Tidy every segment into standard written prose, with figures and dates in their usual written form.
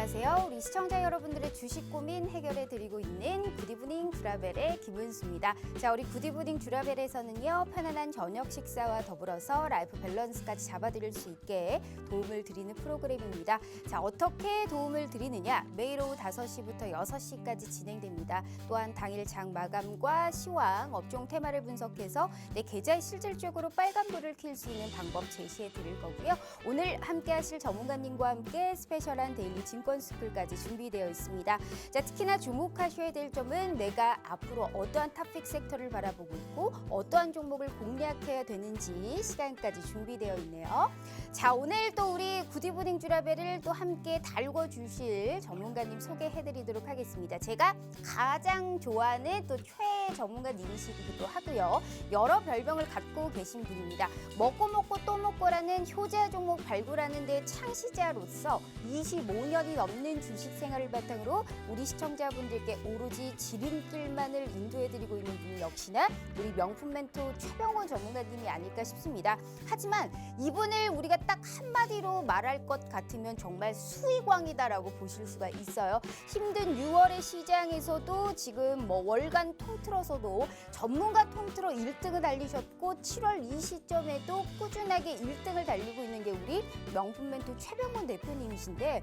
안녕하세요. 우리 시청자 여러분들의 주식 고민 해결해 드리고 있는 굿이브닝 듀라벨의 김은수입니다. 자, 우리 굿이브닝 듀라벨에서는요, 편안한 저녁 식사와 더불어서 라이프 밸런스까지 잡아드릴 수 있게 도움을 드리는 프로그램입니다. 자, 어떻게 도움을 드리느냐? 매일 오후 5시부터 6시까지 진행됩니다. 또한 당일 장 마감과 시황, 업종 테마를 분석해서 내 계좌에 실질적으로 빨간불을 켤 수 있는 방법 제시해 드릴 거고요. 오늘 함께 하실 전문가님과 함께 스페셜한 데일리 증권 스쿨까지 준비되어 있습니다. 자, 특히나 주목하셔야 될 점은 내가 앞으로 어떠한 탑픽 섹터를 바라보고 있고 어떠한 종목을 공략해야 되는지 시간까지 준비되어 있네요. 자, 오늘 또 우리 굿이브닝 듀라벨을 또 함께 달궈주실 전문가님 소개해드리도록 하겠습니다. 제가 가장 좋아하는 또 최애 전문가님이시기도 하고요. 여러 별명을 갖고 계신 분입니다. 먹고 또 먹고라는 효자 종목 발굴하는 데 창시자로서 25년이 넘는 주식 생활을 바탕으로 우리 시청자분들께 오로지 지름길만을 인도해드리고 있는 분이 역시나 우리 명품 멘토 최병원 전문가님이 아닐까 싶습니다. 하지만 이분을 우리가 딱 한마디로 말할 것 같으면 정말 수익왕이다라고 보실 수가 있어요. 힘든 6월의 시장에서도 지금 월간 통틀어서도 전문가 통틀어 1등을 달리셨고 7월 이 시점에도 꾸준하게 1등을 달리고 있는 게 우리 명품 멘토 최병원 대표님이신데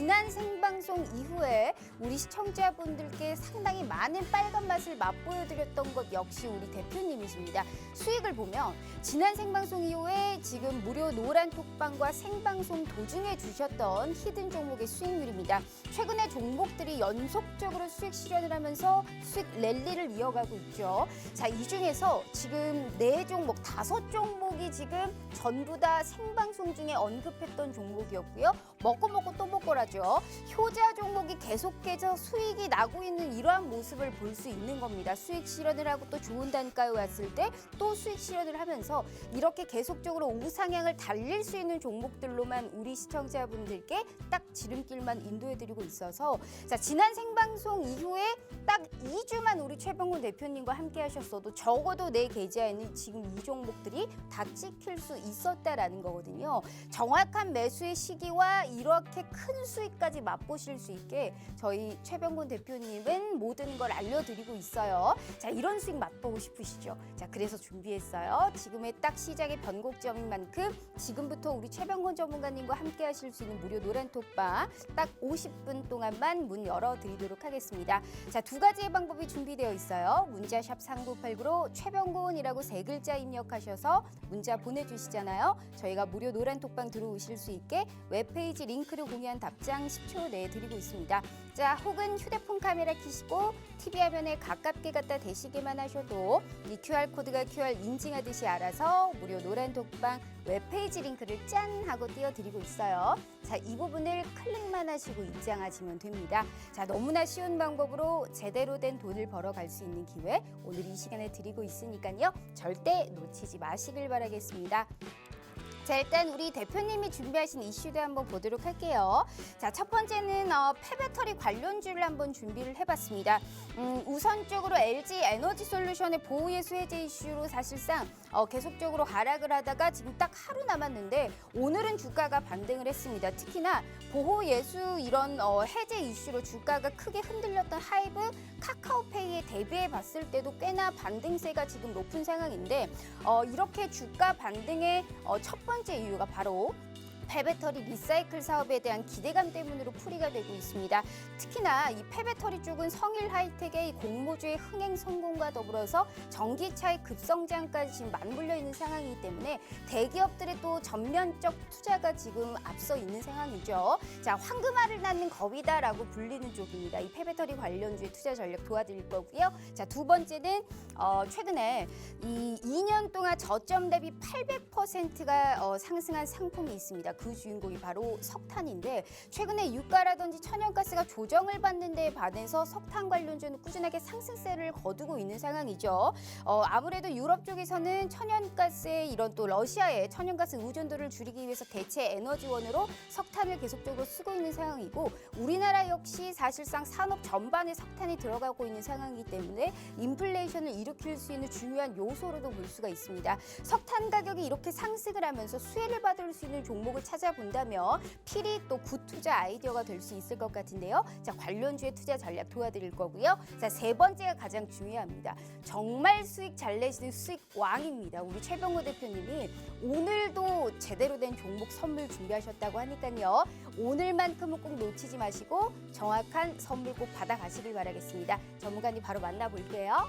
지난 생방송 이후에 우리 시청자분들께 상당히 많은 빨간 맛을 맛보여드렸던 것 역시 우리 대표님이십니다. 수익을 보면 지난 생방송 이후에 지금 무료 노란 톡방과 생방송 도중에 주셨던 히든 종목의 수익률입니다. 최근에 종목들이 연속적으로 수익 실현을 하면서 수익 랠리를 이어가고 있죠. 자, 이 중에서 지금 4종목, 5종목이 지금 전부 다 생방송 중에 언급했던 종목이었고요. 먹고 또 먹고라죠. 효자 종목이 계속해서 수익이 나고 있는 이러한 모습을 볼 수 있는 겁니다. 수익 실현을 하고 또 좋은 단가에 왔을 때 또 수익 실현을 하면서 이렇게 계속적으로 우상향을 달릴 수 있는 종목들로만 우리 시청자분들께 딱 지름길만 인도해드리고 있어서 자, 지난 생방송 이후에 딱 2주만 우리 최병훈 대표님과 함께 하셨어도 적어도 내 계좌에는 지금 이 종목들이 다 찍힐 수 있었다라는 거거든요. 정확한 매수의 시기와 이렇게 큰 수익까지 맛보실 수 있게 저희 최병훈 대표님은 모든 걸 알려드리고 있어요. 자, 이런 수익 맛보고 싶으시죠? 자, 그래서 준비했어요. 지금의 딱 시작의 변곡점인 만큼 지금부터 우리 최병훈 전문가님과 함께 하실 수 있는 무료 노란 톡방 딱 50분 동안만 문 열어드리도록 하겠습니다. 자, 2가지의 방법이 준비되어 있어요. 문자샵 3989로 최병훈이라고 3글자 입력하셔서 문자 보내주시잖아요. 저희가 무료 노란 톡방 들어오실 수 있게 웹페이지 링크를 공유한 답장 10초 내에 드리고 있습니다. 자, 혹은 휴대폰 카메라 켜시고 TV 화면에 가깝게 갖다 대시기만 하셔도 이 QR코드가 QR 인증하듯이 알아서 무료 노란 톡방 웹페이지 링크를 짠 하고 띄워드리고 있어요. 자, 이 부분을 클릭만 하시고 입장하시면 됩니다. 자, 너무나 쉬운 방법으로 제대로 된 돈을 벌어갈 수 있는 기회 오늘 이 시간에 드리고 있으니까요. 절대 놓치지 마시길 바라겠습니다. 자, 일단 우리 대표님이 준비하신 이슈도 한번 보도록 할게요. 자, 첫 번째는 폐배터리 관련주를 한번 준비를 해봤습니다. 우선적으로 LG 에너지솔루션의 보호예수 해제 이슈로 사실상 계속적으로 하락을 하다가 지금 딱 하루 남았는데 오늘은 주가가 반등을 했습니다. 특히나 보호예수 이런 해제 이슈로 주가가 크게 흔들렸던 하이브, 카카오페이에 대비해 봤을 때도 꽤나 반등세가 지금 높은 상황인데 이렇게 주가 반등의 첫 번째 이유가 바로 폐배터리 리사이클 사업에 대한 기대감 때문으로 풀이가 되고 있습니다. 특히나 이 폐배터리 쪽은 성일 하이텍의 공모주의 흥행 성공과 더불어서 전기차의 급성장까지 지금 맞물려 있는 상황이기 때문에 대기업들의 또 전면적 투자가 지금 앞서 있는 상황이죠. 자, 황금알을 낳는 겁이다라고 불리는 쪽입니다. 이 폐배터리 관련주의 투자 전략 도와드릴 거고요. 자, 두 번째는 최근에 이 2년 동안 저점 대비 800%가 상승한 상품이 있습니다. 그 주인공이 바로 석탄인데 최근에 유가라든지 천연가스가 조정을 받는 데에 반해서 석탄 관련주는 꾸준하게 상승세를 거두고 있는 상황이죠. 아무래도 유럽 쪽에서는 천연가스의 이런 또 러시아의 천연가스 의존도를 줄이기 위해서 대체 에너지원으로 석탄을 계속적으로 쓰고 있는 상황이고 우리나라 역시 사실상 산업 전반에 석탄이 들어가고 있는 상황이기 때문에 인플레이션을 일으킬 수 있는 중요한 요소로도 볼 수가 있습니다. 석탄 가격이 이렇게 상승을 하면서 수혜를 받을 수 있는 종목을 종목을 찾아본다면 필히 또 굿 투자 아이디어가 될 수 있을 것 같은데요. 자, 관련주의 투자 전략 도와드릴 거고요. 자, 세 번째가 가장 중요합니다. 정말 수익 잘 내시는 수익 왕입니다. 우리 최병호 대표님이 오늘도 제대로 된 종목 선물 준비하셨다고 하니까요. 오늘만큼은 꼭 놓치지 마시고 정확한 선물 꼭 받아가시길 바라겠습니다. 전문가님 바로 만나볼게요.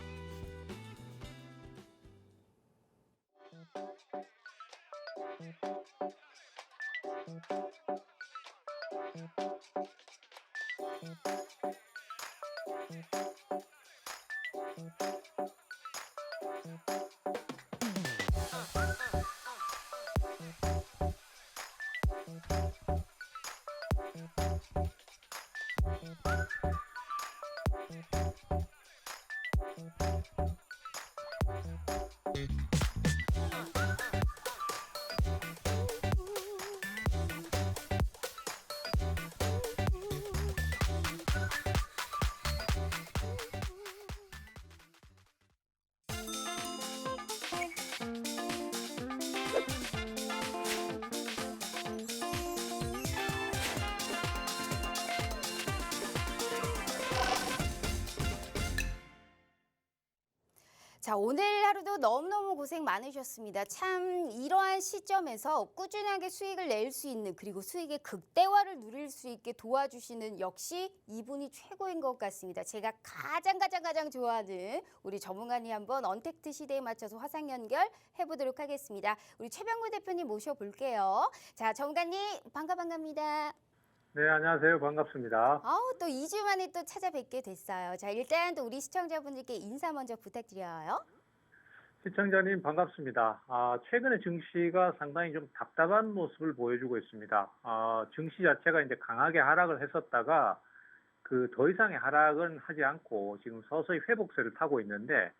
자, 오늘 하루도 너무너무 고생 많으셨습니다. 참 이러한 시점에서 꾸준하게 수익을 낼 수 있는 그리고 수익의 극대화를 누릴 수 있게 도와주시는 역시 이분이 최고인 것 같습니다. 제가 가장 좋아하는 우리 전문가님 한번 언택트 시대에 맞춰서 화상 연결 해보도록 하겠습니다. 우리 최병호 대표님 모셔볼게요. 자, 전문가님 반갑습니다. 네, 안녕하세요. 반갑습니다. 또 2주 만에 또 찾아뵙게 됐어요. 자, 일단 또 우리 시청자분들께 인사 먼저 부탁드려요. 시청자님 반갑습니다. 최근에 증시가 상당히 좀 답답한 모습을 보여주고 있습니다. 증시 자체가 이제 강하게 하락을 했었다가 그 더 이상의 하락은 하지 않고 지금 서서히 회복세를 타고 있는데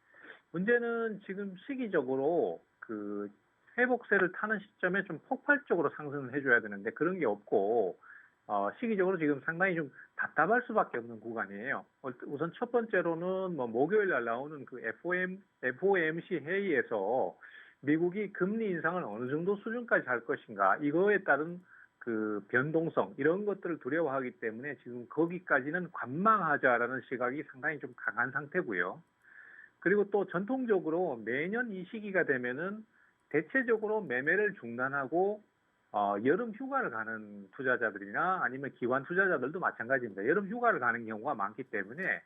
문제는 지금 시기적으로 그 회복세를 타는 시점에 좀 폭발적으로 상승을 해줘야 되는데 그런 게 없고 시기적으로 지금 상당히 좀 답답할 수밖에 없는 구간이에요. 우선 첫 번째로는 뭐 목요일 날 나오는 그 FOMC 회의에서 미국이 금리 인상을 어느 정도 수준까지 할 것인가 이거에 따른 그 변동성 이런 것들을 두려워하기 때문에 지금 거기까지는 관망하자라는 시각이 상당히 좀 강한 상태고요. 그리고 또 전통적으로 매년 이 시기가 되면은 대체적으로 매매를 중단하고 여름 휴가를 가는 투자자들이나 아니면 기관 투자자들도 마찬가지입니다. 여름 휴가를 가는 경우가 많기 때문에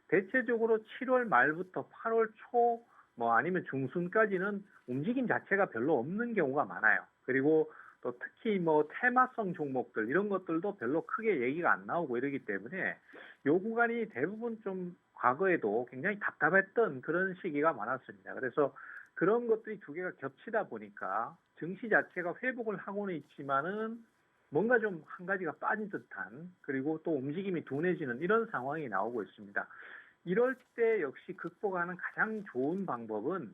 대체적으로 7월 말부터 8월 초 뭐 아니면 중순까지는 움직임 자체가 별로 없는 경우가 많아요. 그리고 또 특히 뭐 테마성 종목들 이런 것들도 별로 크게 얘기가 안 나오고 이러기 때문에 요 구간이 대부분 좀 과거에도 굉장히 답답했던 그런 시기가 많았습니다. 그래서 그런 것들이 두 개가 겹치다 보니까 증시 자체가 회복을 하고는 있지만은 뭔가 좀 한 가지가 빠진 듯한 그리고 또 움직임이 둔해지는 이런 상황이 나오고 있습니다. 이럴 때 역시 극복하는 가장 좋은 방법은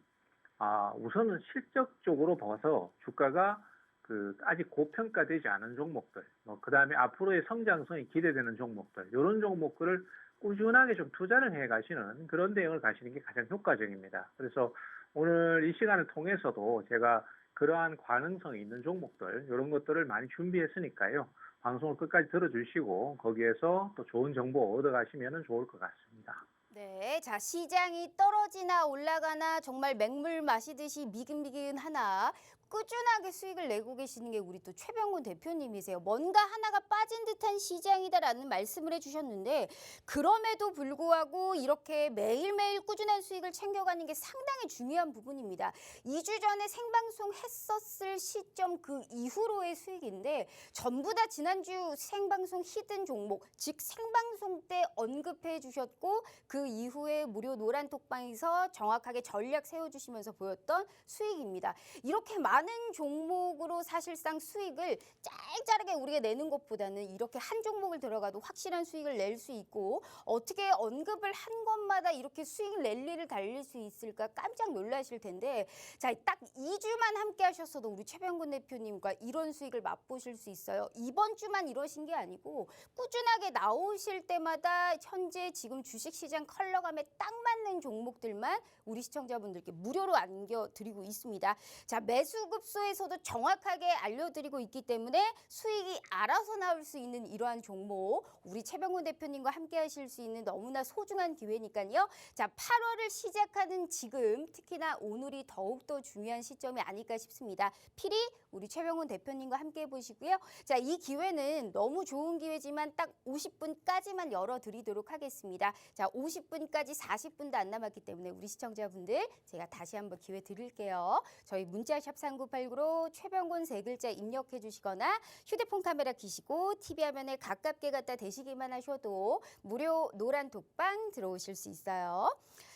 우선은 실적적으로 봐서 주가가 그 아직 고평가되지 않은 종목들, 그 다음에 앞으로의 성장성이 기대되는 종목들, 이런 종목들을 꾸준하게 좀 투자를 해 가시는 그런 대응을 가시는 게 가장 효과적입니다. 그래서 오늘 이 시간을 통해서도 제가 그러한 가능성이 있는 종목들, 이런 것들을 많이 준비했으니까요. 방송을 끝까지 들어주시고 거기에서 또 좋은 정보 얻어가시면 좋을 것 같습니다. 네, 자, 시장이 떨어지나 올라가나 정말 맹물 마시듯이 미근미근하나 꾸준하게 수익을 내고 계시는 게 우리 또 최병훈 대표님이세요. 뭔가 하나가 빠진 듯한 시장이다라는 말씀을 해주셨는데 그럼에도 불구하고 이렇게 매일매일 꾸준한 수익을 챙겨가는 게 상당히 중요한 부분입니다. 2주 전에 생방송 했었을 시점 그 이후로의 수익인데 전부 다 지난주 생방송 히든 종목, 즉 생방송 때 언급해 주셨고 그 이후에 무료 노란톡방에서 정확하게 전략 세워주시면서 보였던 수익입니다. 이렇게 많은 종목으로 사실상 수익을 짤짤하게 우리가 내는 것보다는 이렇게 한 종목을 들어가도 확실한 수익을 낼 수 있고 어떻게 언급을 한 것마다 이렇게 수익 랠리를 달릴 수 있을까 깜짝 놀라실 텐데 자, 딱 2주만 함께 하셨어도 우리 최병근 대표님과 이런 수익을 맛보실 수 있어요. 이번 주만 이러신 게 아니고 꾸준하게 나오실 때마다 현재 지금 주식시장 컬러감에 딱 맞는 종목들만 우리 시청자분들께 무료로 안겨드리고 있습니다. 자, 매수 구급소에서도 정확하게 알려드리고 있기 때문에 수익이 알아서 나올 수 있는 이러한 종목, 우리 최병훈 대표님과 함께 하실 수 있는 너무나 소중한 기회니까요. 자, 8월을 시작하는 지금 특히나 오늘이 더욱더 중요한 시점이 아닐까 싶습니다. 필히 우리 최병훈 대표님과 함께 해보시고요. 자, 이 기회는 너무 좋은 기회지만 딱 50분까지만 열어드리도록 하겠습니다. 자, 50분까지 40분도 안 남았기 때문에 우리 시청자분들 제가 다시 한번 기회 드릴게요. 저희 문자샵 3989로 최병훈 세 글자 입력해 주시거나 휴대폰 카메라 켜시고 TV 화면에 가깝게 갖다 대시기만 하셔도 무료 노란 독방 들어오실 수 있어요.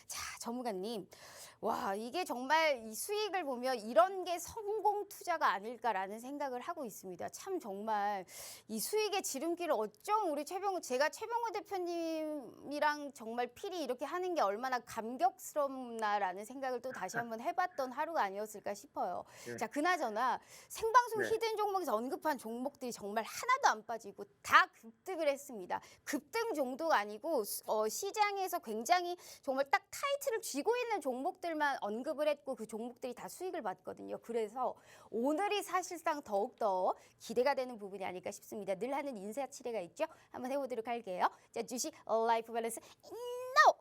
자, 전문가님. 와, 이게 정말 이 수익을 보면 이런 게 성공 투자가 아닐까라는 생각을 하고 있습니다. 참 정말 이 수익의 지름길을 어쩜 우리 제가 최병훈 대표님이랑 정말 필히 이렇게 하는 게 얼마나 감격스럽나라는 생각을 또 다시 한번 해봤던 하루가 아니었을까 싶어요. 네. 자, 그나저나 생방송 네. 히든 종목에서 언급한 종목들이 정말 하나도 안 빠지고 다 급등을 했습니다. 급등 정도가 아니고 시장에서 굉장히 정말 딱 타이틀을 쥐고 있는 종목들만 언급을 했고 그 종목들이 다 수익을 봤거든요. 그래서 오늘이 사실상 더욱더 기대가 되는 부분이 아닐까 싶습니다. 늘 하는 인사치레가 있죠? 한번 해보도록 할게요. 자, 주식 라이프 밸런스 NO!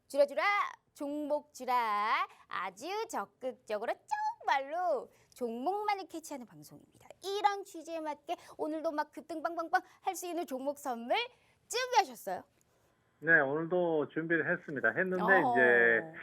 주라 종목 주라 아주 적극적으로 정말로 종목만을 캐치하는 방송입니다. 이런 취지에 맞게 오늘도 막 급등 빵빵빵 할 수 있는 종목 선물 준비하셨어요? 네, 오늘도 준비를 했습니다. 했는데 어. 이제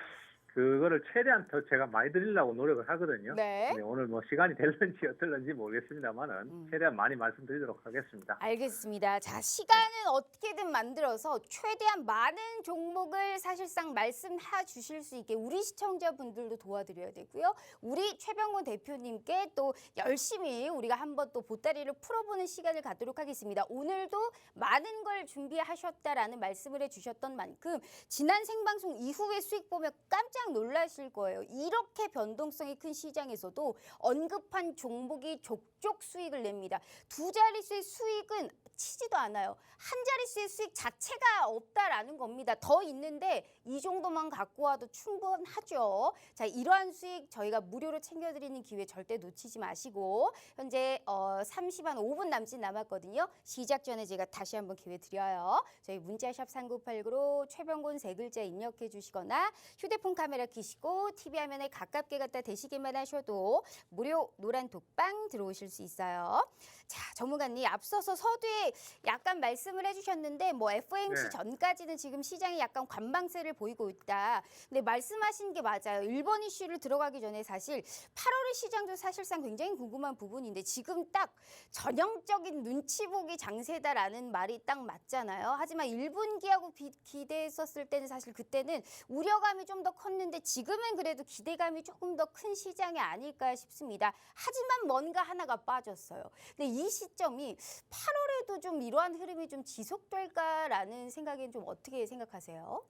그거를 최대한 더 제가 많이 드리려고 노력을 하거든요. 네. 근데 오늘 뭐 시간이 될는지 어떨는지 모르겠습니다만은 최대한 많이 말씀드리도록 하겠습니다. 알겠습니다. 자, 시간은 어떻게든 만들어서 최대한 많은 종목을 사실상 말씀해 주실 수 있게 우리 시청자분들도 도와드려야 되고요. 우리 최병훈 대표님께 또 열심히 우리가 한번 또 보따리를 풀어보는 시간을 갖도록 하겠습니다. 오늘도 많은 걸 준비하셨다라는 말씀을 해주셨던 만큼 지난 생방송 이후의 수익 보면 깜짝 놀라실 거예요. 이렇게 변동성이 큰 시장에서도 언급한 종목이 족족 수익을 냅니다. 두 자릿수의 수익은 치지도 않아요. 한 자릿수의 수익 자체가 없다라는 겁니다. 더 있는데 이 정도만 갖고 와도 충분하죠. 자, 이러한 수익 저희가 무료로 챙겨드리는 기회 절대 놓치지 마시고 현재 30한 5분 남짓 남았거든요. 시작 전에 제가 다시 한번 기회 드려요. 저희 문자샵 3989로 최병훈 세 글자 입력해 주시거나 휴대폰 카메라 켜시고 TV 화면에 가깝게 갖다 대시기만 하셔도 무료 노란 독방 들어오실 수 있어요. 자, 전문가님 앞서서 서두에 약간 말씀을 해주셨는데 뭐 FOMC 네. 전까지는 지금 시장이 약간 관망세를 보이고 있다. 근데 말씀하신 게 맞아요. 일본 이슈를 들어가기 전에 사실 8월의 시장도 사실상 굉장히 궁금한 부분인데 지금 딱 전형적인 눈치 보기 장세다라는 말이 딱 맞잖아요. 하지만 1분기하고 기대했었을 때는 사실 그때는 우려감이 좀 더 컸는데 지금은 그래도 기대감이 조금 더 큰 시장이 아닐까 싶습니다. 하지만 뭔가 하나가 빠졌어요. 근데 이 시점이 8월에도 좀 이러한 흐름이 좀 지속될까라는 생각엔 좀 어떻게 생각하세요?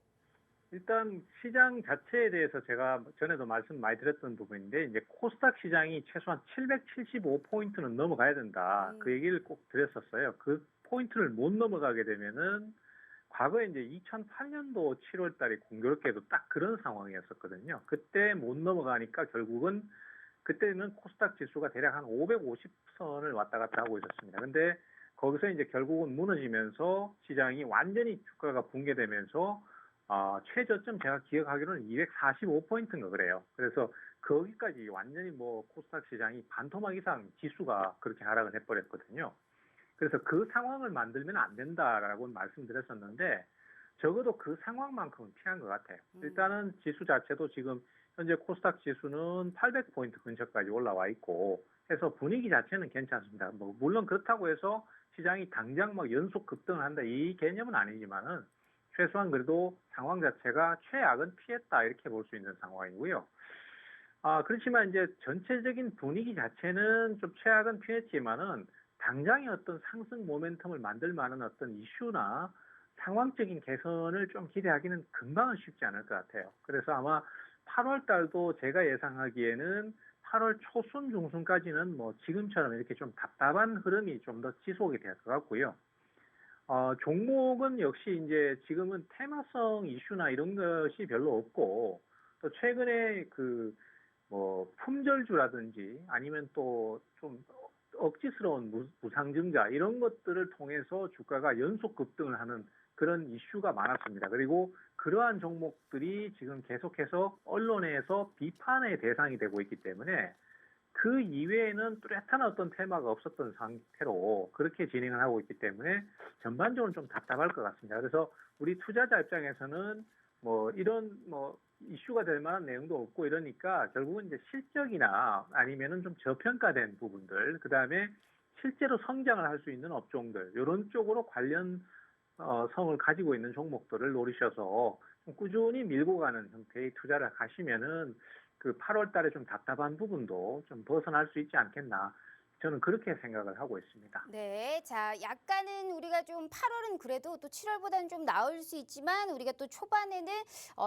일단 시장 자체에 대해서 제가 전에도 말씀 많이 드렸던 부분인데 이제 코스닥 시장이 최소한 775포인트는 넘어가야 된다. 그 얘기를 꼭 드렸었어요. 그 포인트를 못 넘어가게 되면은 과거에 이제 2008년도 7월 달에 공교롭게도 딱 그런 상황이었었거든요. 그때 못 넘어가니까 결국은 그때는 코스닥 지수가 대략 한 550선을 왔다 갔다 하고 있었습니다. 근데 거기서 이제 결국은 무너지면서 시장이 완전히 주가가 붕괴되면서 최저점 제가 기억하기로는 245포인트인가 그래요. 그래서 거기까지 완전히 뭐 코스닥 시장이 반토막 이상 지수가 그렇게 하락을 해버렸거든요. 그래서 그 상황을 만들면 안 된다라고 말씀드렸었는데 적어도 그 상황만큼은 피한 것 같아요. 일단은 지수 자체도 지금 현재 코스닥 지수는 800포인트 근처까지 올라와 있고 해서 분위기 자체는 괜찮습니다. 뭐 물론 그렇다고 해서 시장이 당장 막 연속 급등을 한다 이 개념은 아니지만은 최소한 그래도 상황 자체가 최악은 피했다 이렇게 볼 수 있는 상황이고요. 그렇지만 이제 전체적인 분위기 자체는 좀 최악은 피했지만은 당장의 어떤 상승 모멘텀을 만들 만한 어떤 이슈나 상황적인 개선을 좀 기대하기는 금방은 쉽지 않을 것 같아요. 그래서 아마 8월 달도 제가 예상하기에는 8월 초순 중순까지는 뭐 지금처럼 이렇게 좀 답답한 흐름이 좀 더 지속이 될 것 같고요. 종목은 역시 이제 지금은 테마성 이슈나 이런 것이 별로 없고 또 최근에 그 뭐 품절주라든지 아니면 또 좀 억지스러운 무상증자 이런 것들을 통해서 주가가 연속 급등을 하는 그런 이슈가 많았습니다. 그리고 그러한 종목들이 지금 계속해서 언론에서 비판의 대상이 되고 있기 때문에 그 이외에는 뚜렷한 어떤 테마가 없었던 상태로 그렇게 진행을 하고 있기 때문에 전반적으로 좀 답답할 것 같습니다. 그래서 우리 투자자 입장에서는 뭐 이런 뭐 이슈가 될 만한 내용도 없고 이러니까 결국은 이제 실적이나 아니면은 좀 저평가된 부분들, 그 다음에 실제로 성장을 할 수 있는 업종들, 이런 쪽으로 관련 성을 가지고 있는 종목들을 노리셔서 좀 꾸준히 밀고 가는 형태의 투자를 하시면은 그 8월 달에 좀 답답한 부분도 좀 벗어날 수 있지 않겠나. 저는 그렇게 생각을 하고 있습니다. 네, 자, 약간은 우리가 좀 8월은 그래도 또 7월보다는 좀 나을 수 있지만 우리가 또 초반에는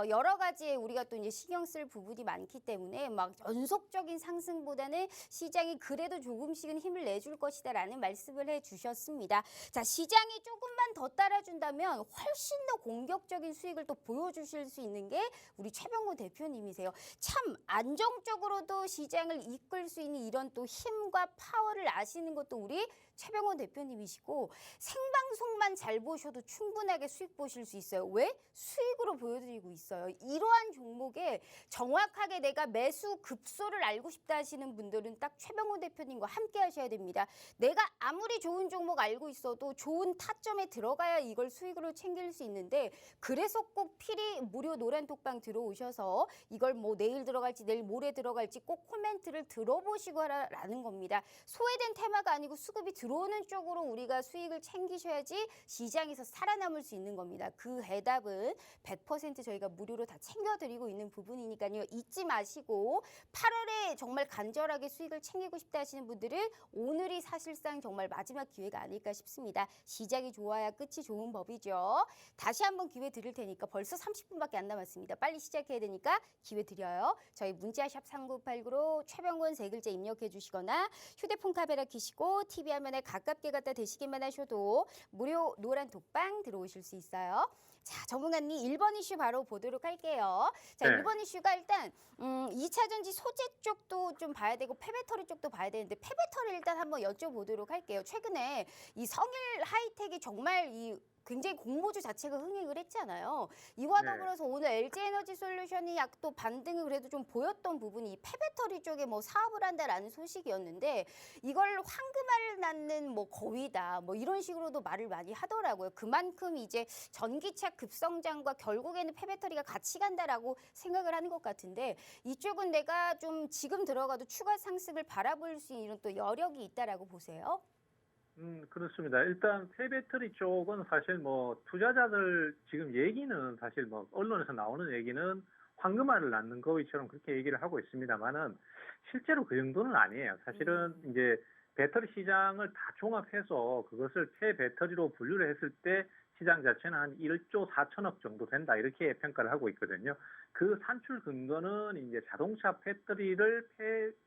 여러 가지의 우리가 또 이제 신경 쓸 부분이 많기 때문에 막 연속적인 상승보다는 시장이 그래도 조금씩은 힘을 내줄 것이다라는 말씀을 해주셨습니다. 자, 시장이 조금만 더 따라준다면 훨씬 더 공격적인 수익을 또 보여주실 수 있는 게 우리 최병호 대표님이세요. 참 안정적으로도 시장을 이끌 수 있는 이런 또 힘과 파워를 아시는 것도 우리 최병호 대표님이시고 생방송만 잘 보셔도 충분하게 수익 보실 수 있어요. 왜? 수익으로 보여드리고 있어요. 이러한 종목에 정확하게 내가 매수 급소를 알고 싶다 하시는 분들은 딱 최병호 대표님과 함께 하셔야 됩니다. 내가 아무리 좋은 종목 알고 있어도 좋은 타점에 들어가야 이걸 수익으로 챙길 수 있는데 그래서 꼭 필히 무료 노란 톡방 들어오셔서 이걸 뭐 내일 들어갈지 내일 모레 들어갈지 꼭 코멘트를 들어보시고 하라는 겁니다. 소외된 테마가 아니고 수급이 들어오는 쪽으로 우리가 수익을 챙기셔야지 시장에서 살아남을 수 있는 겁니다. 그 해답은 100% 저희가 무료로 다 챙겨드리고 있는 부분이니까요. 잊지 마시고 8월에 정말 간절하게 수익을 챙기고 싶다 하시는 분들은 오늘이 사실상 정말 마지막 기회가 아닐까 싶습니다. 시작이 좋아야 끝이 좋은 법이죠. 다시 한번 기회 드릴 테니까 벌써 30분밖에 안 남았습니다. 빨리 시작해야 되니까 기회 드려요. 저희 문자샵 3989로 최병원 세 글자 입력해 주시거나 휴대폰 카메라 켜시고 TV 화면에 가깝게 갖다 대시기만 하셔도 무료 노란 톡방 들어오실 수 있어요. 자, 전문가님 1번 이슈 바로 보도록 할게요. 자, 네. 1번 이슈가 일단 2차 전지 소재 쪽도 좀 봐야 되고 폐배터리 쪽도 봐야 되는데 폐배터리 일단 한번 여쭤보도록 할게요. 최근에 이 성일 하이텍이 정말 이 굉장히 공모주 자체가 흥행을 했잖아요. 이와 네. 더불어서 오늘 LG에너지 솔루션이 약 또 반등을 그래도 좀 보였던 부분이 이 폐배터리 쪽에 뭐 사업을 한다라는 소식이었는데 이걸 황금알을 낳는 뭐 거위다 뭐 이런 식으로도 말을 많이 하더라고요. 그만큼 이제 전기차 급성장과 결국에는 폐배터리가 같이 간다라고 생각을 하는 것 같은데 이쪽은 내가 좀 지금 들어가도 추가 상승을 바라볼 수 있는 이런 또 여력이 있다라고 보세요. 그렇습니다. 일단 폐배터리 쪽은 사실 뭐 투자자들 지금 얘기는 사실 뭐 언론에서 나오는 얘기는 황금알을 낳는 거위처럼 그렇게 얘기를 하고 있습니다만은 실제로 그 정도는 아니에요. 사실은 이제 배터리 시장을 다 종합해서 그것을 폐배터리로 분류를 했을 때 시장 자체는 한 1조 4천억 정도 된다 이렇게 평가를 하고 있거든요. 그 산출 근거는 이제 자동차 배터리를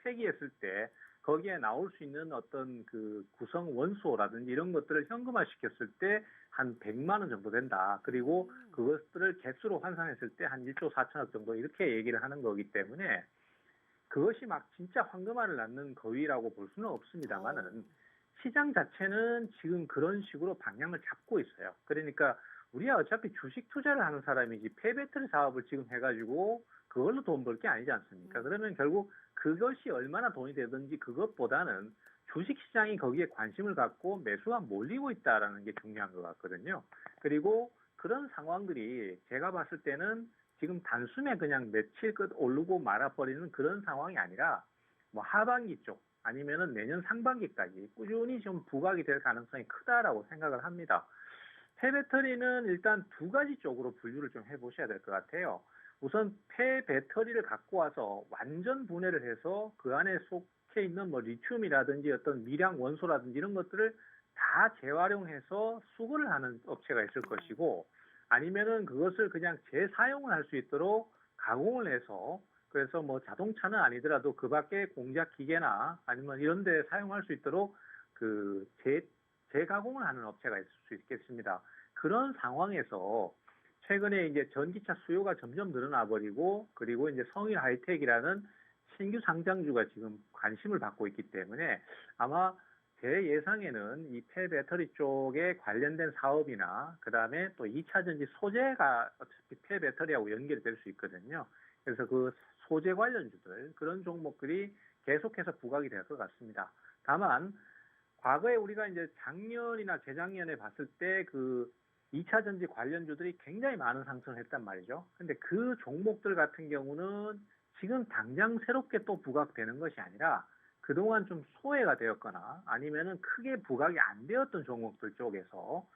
폐기했을 때 거기에 나올 수 있는 어떤 그 구성 원소라든지 이런 것들을 현금화시켰을 때 한 100만 원 정도 된다. 그리고 그것들을 개수로 환산했을 때 한 1조 4천억 정도 이렇게 얘기를 하는 거기 때문에 그것이 막 진짜 황금알을 낳는 거위라고 볼 수는 없습니다만은 시장 자체는 지금 그런 식으로 방향을 잡고 있어요. 그러니까 우리가 어차피 주식 투자를 하는 사람이지 폐배터리 사업을 지금 해가지고 그걸로 돈 벌 게 아니지 않습니까? 그러면 결국 그것이 얼마나 돈이 되든지 그것보다는 주식시장이 거기에 관심을 갖고 매수가 몰리고 있다라는 게 중요한 것 같거든요. 그리고 그런 상황들이 제가 봤을 때는 지금 단숨에 그냥 며칠 끝 오르고 말아버리는 그런 상황이 아니라 뭐 하반기 쪽 아니면은 내년 상반기까지 꾸준히 좀 부각이 될 가능성이 크다라고 생각을 합니다. 폐배터리는 일단 두 가지 쪽으로 분류를 좀 해보셔야 될 것 같아요. 우선 폐배터리를 갖고 와서 완전 분해를 해서 그 안에 속해 있는 뭐 리튬이라든지 어떤 미량 원소라든지 이런 것들을 다 재활용해서 수거를 하는 업체가 있을 것이고 아니면은 그것을 그냥 재사용을 할 수 있도록 가공을 해서 그래서 뭐 자동차는 아니더라도 그 밖에 공작 기계나 아니면 이런 데 사용할 수 있도록 그 재가공을 하는 업체가 있을 수 있겠습니다. 그런 상황에서 최근에 이제 전기차 수요가 점점 늘어나 버리고 그리고 이제 성일 하이텍이라는 신규 상장주가 지금 관심을 받고 있기 때문에 아마 제 예상에는 이 폐배터리 쪽에 관련된 사업이나 그다음에 또 2차 전지 소재가 어차피 폐배터리하고 연결이 될 수 있거든요. 그래서 그 소재 관련주들 그런 종목들이 계속해서 부각이 될 것 같습니다. 다만 과거에 우리가 이제 작년이나 재작년에 봤을 때 그 2차 전지 관련주들이 굉장히 많은 상승을 했단 말이죠. 근데 그 종목들 같은 경우는 지금 당장 새롭게 또 부각되는 것이 아니라 그동안 좀 소외가 되었거나 아니면은 크게 부각이 안 되었던 종목들 쪽에서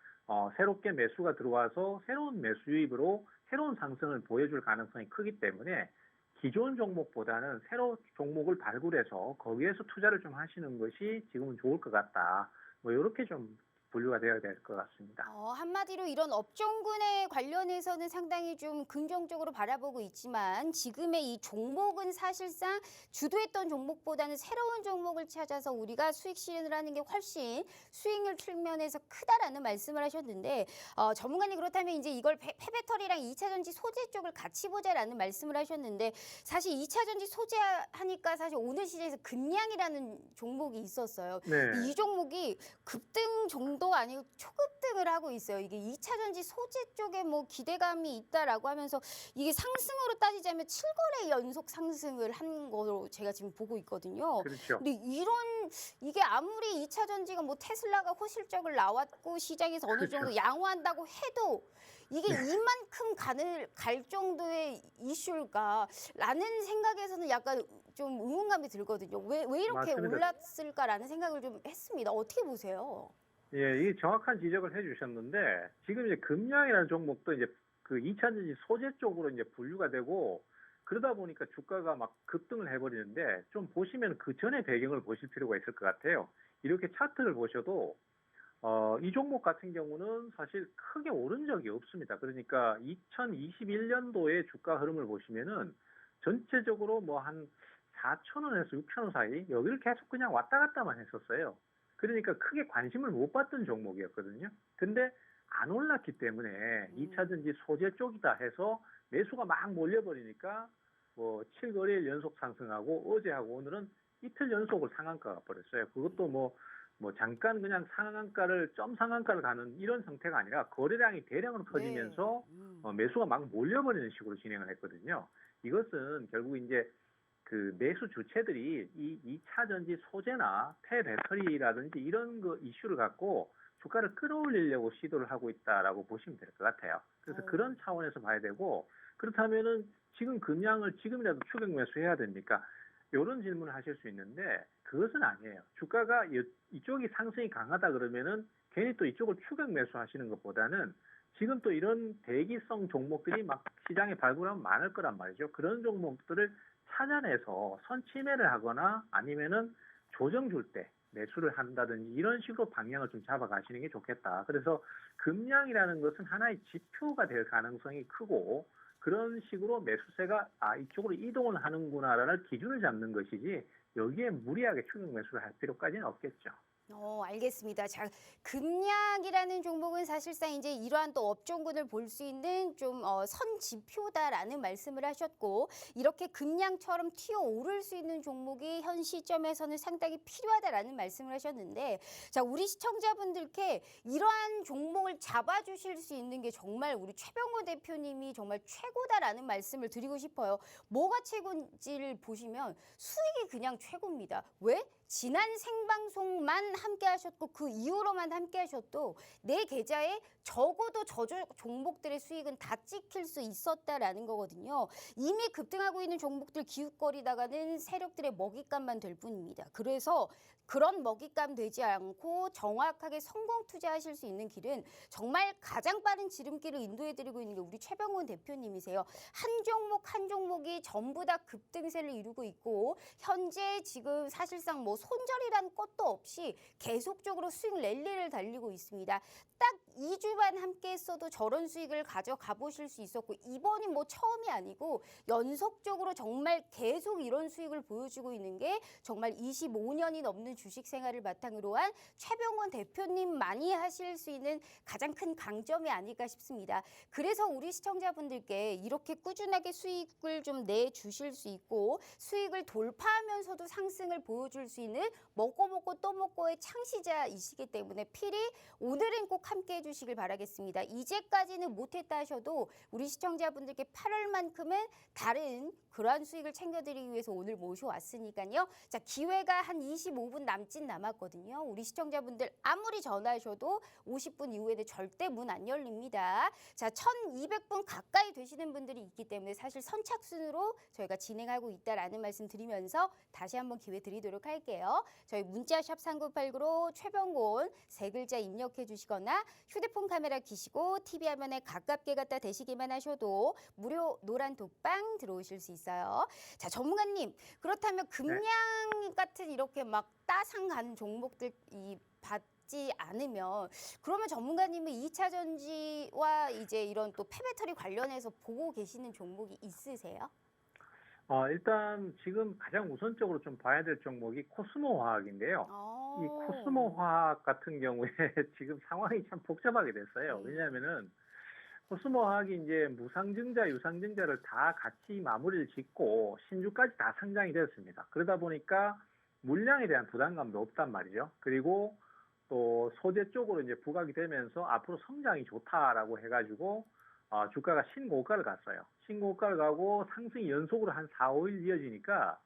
새롭게 매수가 들어와서 새로운 매수 유입으로 새로운 상승을 보여줄 가능성이 크기 때문에 기존 종목보다는 새로운 종목을 발굴해서 거기에서 투자를 좀 하시는 것이 지금은 좋을 것 같다. 뭐 이렇게 좀 분류가 되어야 될 것 같습니다. 한마디로 이런 업종군에 관련해서는 상당히 좀 긍정적으로 바라보고 있지만 지금의 이 종목은 사실상 주도했던 종목보다는 새로운 종목을 찾아서 우리가 수익 실현을 하는 게 훨씬 수익률 측면에서 크다라는 말씀을 하셨는데 전문가님 그렇다면 이제 이걸 폐배터리랑 2차 전지 소재 쪽을 같이 보자라는 말씀을 하셨는데 사실 2차 전지 소재 하니까 사실 오늘 시장에서 금량이라는 종목이 있었어요. 네. 이 종목이 급등 정도 아니고 초급등을 하고 있어요. 이게 2차 전지 소재 쪽에 뭐 기대감이 있다라고 하면서 이게 상승으로 따지자면 7거래 연속 상승을 한 거로 제가 지금 보고 있거든요. 그렇죠. 근데 이게 아무리 2차 전지가 뭐 테슬라가 호실적을 나왔고 시장에서 어느 그렇죠. 정도 양호한다고 해도 이게 이만큼 갈 정도의 이슈일까라는 생각에서는 약간 좀 의문감이 들거든요. 왜 이렇게 맞습니다. 올랐을까라는 생각을 좀 했습니다. 어떻게 보세요? 예, 이 정확한 지적을 해주셨는데 지금 이제 금량이라는 종목도 이제 그 2차 전지 소재 쪽으로 이제 분류가 되고 그러다 보니까 주가가 막 급등을 해버리는데 좀 보시면 그 전의 배경을 보실 필요가 있을 것 같아요. 이렇게 차트를 보셔도 이 종목 같은 경우는 사실 크게 오른 적이 없습니다. 그러니까 2021년도의 주가 흐름을 보시면은 전체적으로 뭐 한 4,000원에서 6,000원 사이 여기를 계속 그냥 왔다 갔다만 했었어요. 그러니까 크게 관심을 못 받던 종목이었거든요. 근데 안 올랐기 때문에 2차 전지 소재 쪽이다 해서 매수가 막 몰려버리니까 뭐 7거래일 연속 상승하고 어제하고 오늘은 이틀 연속을 상한가가 버렸어요. 그것도 뭐 잠깐 그냥 상한가를 점 상한가를 가는 이런 상태가 아니라 거래량이 대량으로 터지면서 매수가 막 몰려버리는 식으로 진행을 했거든요. 이것은 결국 이제 그 매수 주체들이 이 2차 전지 소재나 폐배터리라든지 이런 거 이슈를 갖고 주가를 끌어올리려고 시도를 하고 있다라고 보시면 될 것 같아요. 그래서 그런 차원에서 봐야 되고 그렇다면은 지금 금량을 지금이라도 추격 매수해야 됩니까? 이런 질문을 하실 수 있는데 그것은 아니에요. 주가가 이쪽이 상승이 강하다 그러면은 괜히 또 이쪽을 추격 매수하시는 것보다는 지금 또 이런 대기성 종목들이 막 시장에 발굴하면 많을 거란 말이죠. 그런 종목들을 찾아내서 선침해를 하거나 아니면은 조정 줄 때 매수를 한다든지 이런 식으로 방향을 좀 잡아가시는 게 좋겠다. 그래서 금량이라는 것은 하나의 지표가 될 가능성이 크고 그런 식으로 매수세가 이쪽으로 이동을 하는구나라는 기준을 잡는 것이지 여기에 무리하게 추격 매수를 할 필요까지는 없겠죠. 알겠습니다. 자, 금량이라는 종목은 사실상 이제 이러한 또 업종군을 볼 수 있는 좀 선지표다라는 말씀을 하셨고 이렇게 금량처럼 튀어오를 수 있는 종목이 현 시점에서는 상당히 필요하다라는 말씀을 하셨는데 자, 우리 시청자분들께 이러한 종목을 잡아주실 수 있는 게 정말 우리 최병호 대표님이 정말 최고다라는 말씀을 드리고 싶어요. 뭐가 최고인지를 보시면 수익이 그냥 최고입니다. 왜? 지난 생방송만 함께 하셨고 그 이후로만 함께 하셔도 내 계좌에 적어도 저 종목들의 수익은 다 찍힐 수 있었다라는 거거든요. 이미 급등하고 있는 종목들 기웃거리다가는 세력들의 먹잇감만 될 뿐입니다. 그래서 그런 먹잇감 되지 않고 정확하게 성공 투자하실 수 있는 길은 정말 가장 빠른 지름길을 인도해드리고 있는 게 우리 최병훈 대표님이세요. 한 종목 한 종목이 전부 다 급등세를 이루고 있고 현재 지금 사실상 뭐 손절이라는 것도 없이 계속적으로 수익 랠리를 달리고 있습니다. 딱 2주만 함께 했어도 저런 수익을 가져가 보실 수 있었고 이번이 뭐 처음이 아니고 연속적으로 정말 계속 이런 수익을 보여주고 있는 게 정말 25년이 넘는 주식 생활을 바탕으로 한 최병원 대표님만이 하실 수 있는 가장 큰 강점이 아닐까 싶습니다. 그래서 우리 시청자분들께 이렇게 꾸준하게 수익을 좀 내주실 수 있고 수익을 돌파하면서도 상승을 보여줄 수 있는 먹고 또 먹고의 창시자이시기 때문에 필히 오늘은 꼭 함께 해주시길 바라겠습니다. 이제까지는 못했다 하셔도 우리 시청자분들께 8월만큼은 다른 그러한 수익을 챙겨드리기 위해서 오늘 모셔왔으니까요. 자, 기회가 한 25분 남짓 남았거든요. 우리 시청자분들 아무리 전화하셔도 50분 이후에는 절대 문 안 열립니다. 자, 1200분 가까이 되시는 분들이 있기 때문에 사실 선착순으로 저희가 진행하고 있다라는 말씀 드리면서 다시 한번 기회 드리도록 할게요. 저희 문자샵 3989로 최병곤 세 글자 입력해 주시거나 휴대폰 카메라 켜시고 TV 화면에 가깝게 갖다 대시기만 하셔도 무료 노란 독방 들어오실 수 있어요. 자, 전문가님, 그렇다면 금양 같은 이렇게 막 따상 가는 종목들 받지 않으면 그러면 전문가님은 2차 전지와 이제 이런 또 폐배터리 관련해서 보고 계시는 종목이 있으세요? 일단 지금 가장 우선적으로 좀 봐야 될 종목이 코스모 화학인데요. 이 코스모 화학 같은 경우에 지금 상황이 참 복잡하게 됐어요. 왜냐하면은 코스모 화학이 이제 무상증자, 유상증자를 다 같이 마무리를 짓고 신주까지 다 상장이 되었습니다. 그러다 보니까 물량에 대한 부담감도 없단 말이죠. 그리고 또 소재 쪽으로 이제 부각이 되면서 앞으로 성장이 좋다라고 해가지고 주가가 신고가를 갔어요. 신고가를 가고 상승이 연속으로 한 4, 5일 이어지니까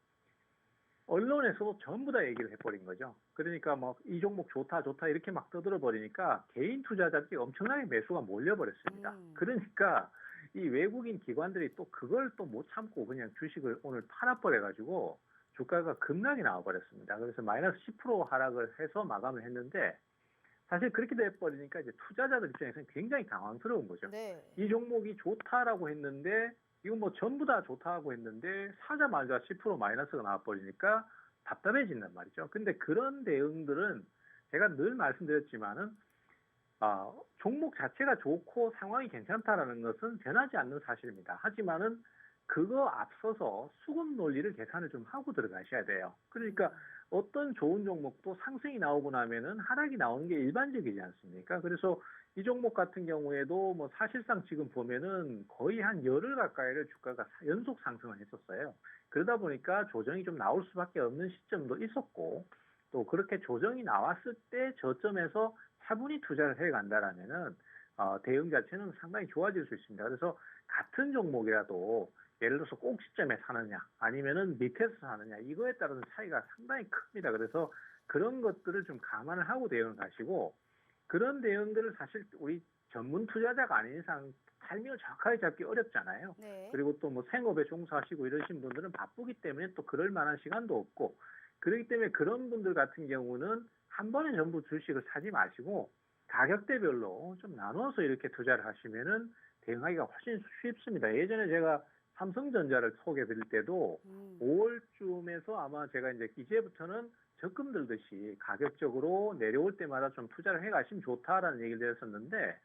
언론에서도 전부 다 얘기를 해버린 거죠. 그러니까 뭐 이 종목 좋다 이렇게 막 떠들어 버리니까 개인 투자자들이 엄청나게 매수가 몰려버렸습니다. 그러니까 이 외국인 기관들이 또 그걸 또 못 참고 그냥 주식을 오늘 팔아버려가지고 주가가 급락이 나와버렸습니다. 그래서 마이너스 10% 하락을 해서 마감을 했는데 사실 그렇게 돼버리니까 이제 투자자들 입장에서는 굉장히 당황스러운 거죠. 네. 이 종목이 좋다라고 했는데 이거 뭐 전부 다 좋다고 했는데 사자마자 10% 마이너스가 나와버리니까 답답해진단 말이죠. 근데 그런 대응들은 제가 늘 말씀드렸지만은 종목 자체가 좋고 상황이 괜찮다라는 것은 변하지 않는 사실입니다. 하지만은 그거 앞서서 수급 논리를 계산을 좀 하고 들어가셔야 돼요. 그러니까 어떤 좋은 종목도 상승이 나오고 나면은 하락이 나오는 게 일반적이지 않습니까? 그래서 이 종목 같은 경우에도 뭐 사실상 지금 보면은 거의 한 열흘 가까이를 주가가 연속 상승을 했었어요. 그러다 보니까 조정이 좀 나올 수밖에 없는 시점도 있었고 또 그렇게 조정이 나왔을 때 저점에서 차분히 투자를 해 간다라면은 대응 자체는 상당히 좋아질 수 있습니다. 그래서 같은 종목이라도 예를 들어서 꼭 시점에 사느냐 아니면은 밑에서 사느냐 이거에 따라서 차이가 상당히 큽니다. 그래서 그런 것들을 좀 감안을 하고 대응을 하시고 그런 대응들을 사실 우리 전문 투자자가 아닌 이상 타이밍을 정확하게 잡기 어렵잖아요. 네. 그리고 또 뭐 생업에 종사하시고 이러신 분들은 바쁘기 때문에 또 그럴 만한 시간도 없고 그렇기 때문에 그런 분들 같은 경우는 한 번에 전부 주식을 사지 마시고 가격대별로 좀 나눠서 이렇게 투자를 하시면은 대응하기가 훨씬 쉽습니다. 예전에 제가 삼성전자를 소개해 드릴 때도 5월쯤에서 아마 제가 이제부터는 적금 들듯이 가격적으로 내려올 때마다 좀 투자를 해 가시면 좋다라는 얘기를 드렸었는데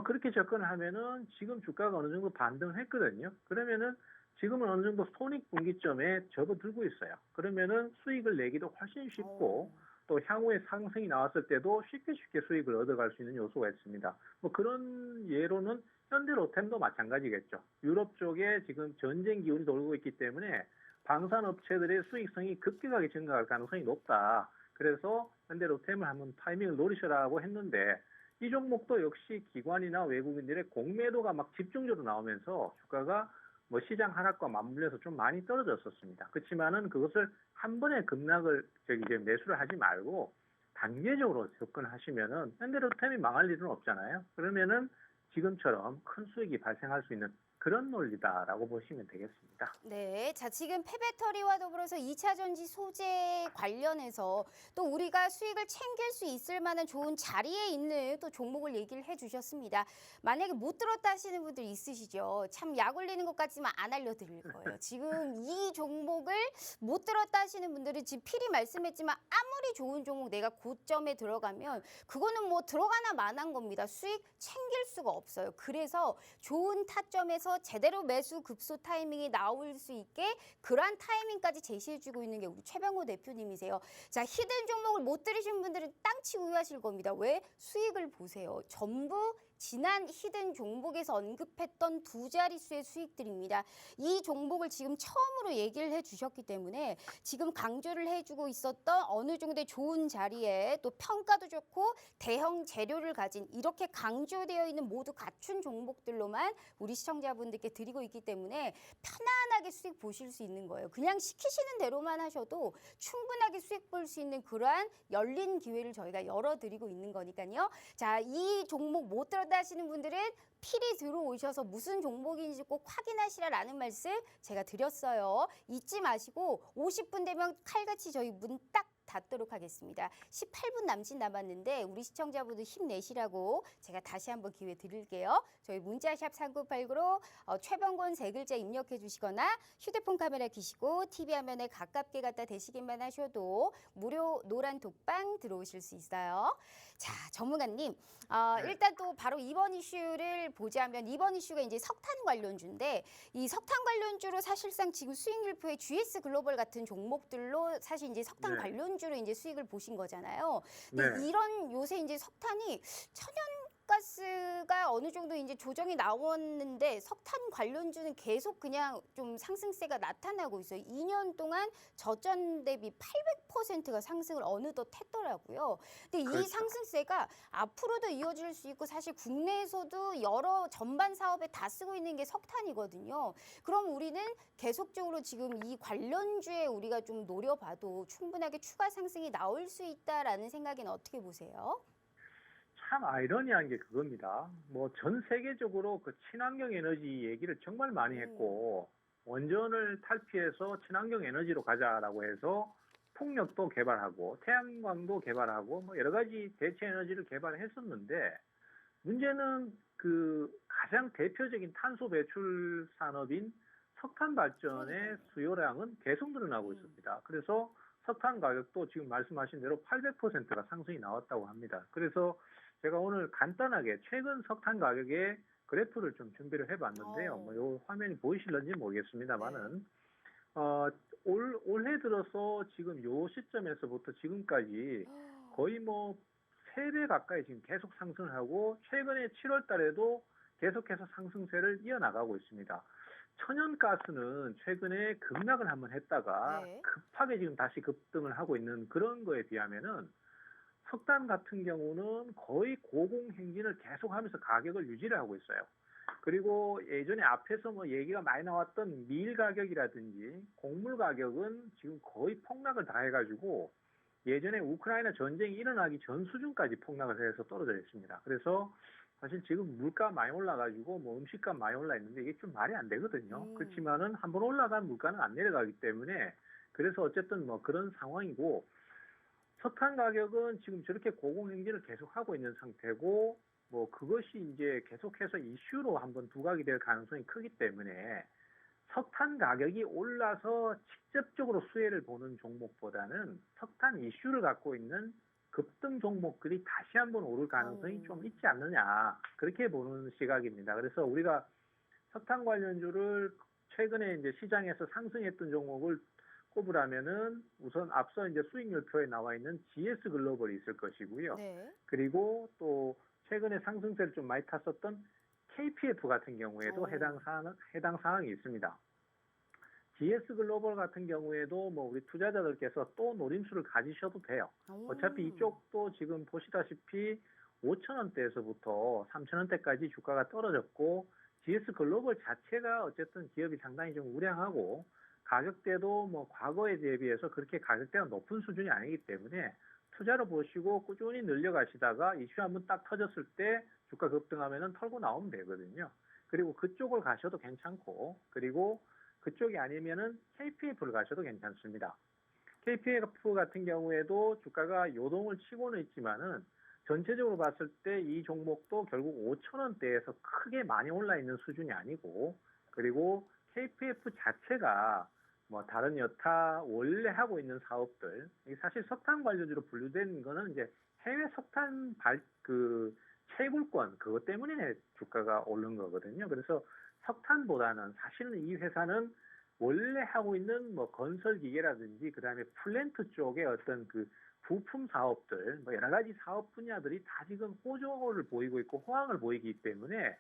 그렇게 접근을 하면은 지금 주가가 어느 정도 반등을 했거든요. 그러면은 지금은 어느 정도 손익분기점에 접어들고 있어요. 그러면은 수익을 내기도 훨씬 쉽고 또 향후에 상승이 나왔을 때도 쉽게 수익을 얻어갈 수 있는 요소가 있습니다. 뭐 그런 예로는 현대로템도 마찬가지겠죠. 유럽 쪽에 지금 전쟁 기운이 돌고 있기 때문에 방산업체들의 수익성이 급격하게 증가할 가능성이 높다. 그래서 현대로템을 한번 타이밍을 노리셔라고 했는데 이 종목도 역시 기관이나 외국인들의 공매도가 막 집중적으로 나오면서 주가가 뭐 시장 하락과 맞물려서 좀 많이 떨어졌었습니다. 그렇지만은 그것을 한 번에 급락을 이제 매수를 하지 말고 단계적으로 접근하시면은 현대로템이 망할 일은 없잖아요. 그러면은 지금처럼 큰 수익이 발생할 수 있는 그런 논리다라고 보시면 되겠습니다. 네. 자, 지금 폐배터리와 더불어서 2차 전지 소재 관련해서 또 우리가 수익을 챙길 수 있을 만한 좋은 자리에 있는 또 종목을 얘기를 해 주셨습니다. 만약에 못 들었다 하시는 분들 있으시죠? 참 약 올리는 것 같지만 안 알려드릴 거예요. 지금 이 종목을 못 들었다 하시는 분들은 지금 필히 말씀했지만 아무리 좋은 종목 내가 고점에 들어가면 그거는 뭐 들어가나 마나한 겁니다. 수익 챙길 수가 없어요. 그래서 좋은 타점에서 제대로 매수 급소 타이밍이 나올 수 있게 그러한 타이밍까지 제시해주고 있는 게 우리 최병호 대표님이세요. 자, 히든 종목을 못 들으신 분들은 땅치 우유하실 겁니다. 왜? 수익을 보세요. 전부 지난 히든 종목에서 언급했던 두 자릿수의 수익들입니다. 이 종목을 지금 처음으로 얘기를 해주셨기 때문에 지금 강조를 해주고 있었던 어느 정도의 좋은 자리에 또 평가도 좋고 대형 재료를 가진 이렇게 강조되어 있는 모두 갖춘 종목들로만 우리 시청자분들께 드리고 있기 때문에 편안하게 수익 보실 수 있는 거예요. 그냥 시키시는 대로만 하셔도 충분하게 수익 볼 수 있는 그러한 열린 기회를 저희가 열어드리고 있는 거니까요. 자, 이 종목 못 들었다 하시는 분들은 필히 들어오셔서 무슨 종목인지 꼭 확인하시라라는 말씀 제가 드렸어요. 잊지 마시고 50분 되면 칼같이 저희 문 딱 닫도록 하겠습니다. 18분 남짓 남았는데 우리 시청자분들 힘내시라고 제가 다시 한번 기회 드릴게요. 저희 문자샵 3989로 최병곤 세 글자 입력해 주시거나 휴대폰 카메라 켜시고 TV 화면에 가깝게 갖다 대시기만 하셔도 무료 노란 독방 들어오실 수 있어요. 자, 전문가님, 일단 또 바로 이번 이슈를 보자면 이번 이슈가 이제 석탄 관련주인데 이 석탄 관련주로 사실상 지금 수익률표의 GS 글로벌 같은 종목들로 사실 이제 석탄 네. 관련주로 이제 수익을 보신 거잖아요. 네. 근데 이런 요새 이제 석탄이 천연가스가 어느 정도 이제 조정이 나왔는데 석탄 관련주는 계속 그냥 좀 상승세가 나타나고 있어요. 2년 동안 저점 대비 800%가 상승을 어느덧 했더라고요. 근데 이 그렇죠. 상승세가 앞으로도 이어질 수 있고 사실 국내에서도 여러 전반 사업에 다 쓰고 있는 게 석탄이거든요. 그럼 우리는 계속적으로 지금 이 관련주에 우리가 좀 노려봐도 충분하게 추가 상승이 나올 수 있다라는 생각에는 어떻게 보세요? 참 아이러니한 게 그겁니다. 뭐 전 세계적으로 그 친환경 에너지 얘기를 정말 많이 했고 원전을 탈피해서 친환경 에너지로 가자라고 해서 풍력도 개발하고 태양광도 개발하고 뭐 여러 가지 대체 에너지를 개발했었는데 문제는 그 가장 대표적인 탄소 배출 산업인 석탄 발전의 수요량은 계속 늘어나고 있습니다. 그래서 석탄 가격도 지금 말씀하신 대로 800%가 상승이 나왔다고 합니다. 그래서 제가 오늘 간단하게 최근 석탄 가격의 그래프를 좀 준비를 해봤는데요. 뭐 요 화면이 보이실런지 모르겠습니다만은 올해 들어서 지금 요 시점에서부터 지금까지 거의 뭐 3배 가까이 지금 계속 상승을 하고 최근에 7월 달에도 계속해서 상승세를 이어나가고 있습니다. 천연가스는 최근에 급락을 한번 했다가 네. 급하게 지금 다시 급등을 하고 있는 그런 거에 비하면은 석탄 같은 경우는 거의 고공행진을 계속하면서 가격을 유지를 하고 있어요. 그리고 예전에 앞에서 뭐 얘기가 많이 나왔던 밀 가격이라든지 곡물 가격은 지금 거의 폭락을 다 해가지고 예전에 우크라이나 전쟁이 일어나기 전 수준까지 폭락을 해서 떨어져 있습니다. 그래서 사실 지금 물가 많이 올라가지고 뭐 음식값 많이 올라 있는데 이게 좀 말이 안 되거든요. 그렇지만은 한번 올라간 물가는 안 내려가기 때문에 그래서 어쨌든 뭐 그런 상황이고 석탄 가격은 지금 저렇게 고공행진을 계속하고 있는 상태고 뭐 그것이 이제 계속해서 이슈로 한번 두각이 될 가능성이 크기 때문에 석탄 가격이 올라서 직접적으로 수혜를 보는 종목보다는 석탄 이슈를 갖고 있는 급등 종목들이 다시 한번 오를 가능성이 좀 있지 않느냐 그렇게 보는 시각입니다. 그래서 우리가 석탄 관련주를 최근에 이제 시장에서 상승했던 종목을 꼽으라면은 우선 앞서 이제 수익률표에 나와 있는 GS 글로벌이 있을 것이고요. 네. 그리고 또 최근에 상승세를 좀 많이 탔었던 KPF 같은 경우에도 해당 사항이 있습니다. GS 글로벌 같은 경우에도 뭐 우리 투자자들께서 또 노림수를 가지셔도 돼요. 어차피 이쪽도 지금 보시다시피 5,000원대에서부터 3,000원대까지 주가가 떨어졌고 GS 글로벌 자체가 어쨌든 기업이 상당히 좀 우량하고 가격대도 뭐 과거에 대비해서 그렇게 가격대가 높은 수준이 아니기 때문에 투자로 보시고 꾸준히 늘려가시다가 이슈 한번 딱 터졌을 때 주가 급등하면은 털고 나오면 되거든요. 그리고 그쪽을 가셔도 괜찮고, 그리고 그쪽이 아니면은 KPF를 가셔도 괜찮습니다. KPF 같은 경우에도 주가가 요동을 치고는 있지만은 전체적으로 봤을 때 이 종목도 결국 5천 원대에서 크게 많이 올라 있는 수준이 아니고, 그리고 KPF 자체가 뭐 다른 여타 원래 하고 있는 사업들, 이게 사실 석탄 관련주로 분류된 거는 이제 해외 석탄 채굴권 그것 때문에 주가가 오른 거거든요. 그래서 석탄보다는 사실은 이 회사는 원래 하고 있는 뭐 건설 기계라든지 그다음에 플랜트 쪽의 어떤 그 부품 사업들, 뭐 여러 가지 사업 분야들이 다 지금 호조를 보이고 있고 호황을 보이기 때문에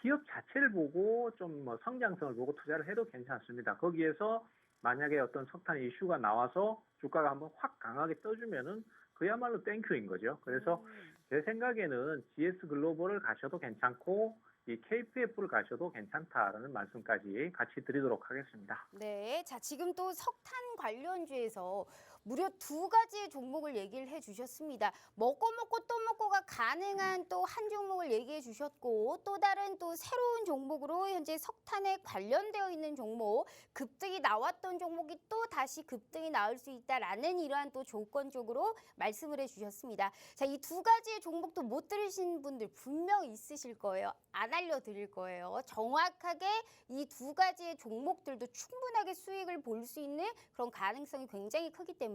기업 자체를 보고 좀 뭐 성장성을 보고 투자를 해도 괜찮습니다. 거기에서 만약에 어떤 석탄 이슈가 나와서 주가가 한번 확 강하게 떠주면은 그야말로 땡큐인 거죠. 그래서 제 생각에는 GS 글로벌을 가셔도 괜찮고 이 KPF를 가셔도 괜찮다라는 말씀까지 같이 드리도록 하겠습니다. 네, 자 지금 또 석탄 관련주에서 무려 2가지의 종목을 얘기를 해주셨습니다. 먹고 또 먹고가 가능한 또 한 종목을 얘기해 주셨고 또 다른 또 새로운 종목으로 현재 석탄에 관련되어 있는 종목 급등이 나왔던 종목이 또 다시 급등이 나올 수 있다라는 이러한 또 조건적으로 말씀을 해주셨습니다. 자, 이 2가지의 종목도 못 들으신 분들 분명 있으실 거예요. 안 알려드릴 거예요. 정확하게 이 2가지의 종목들도 충분하게 수익을 볼 수 있는 그런 가능성이 굉장히 크기 때문에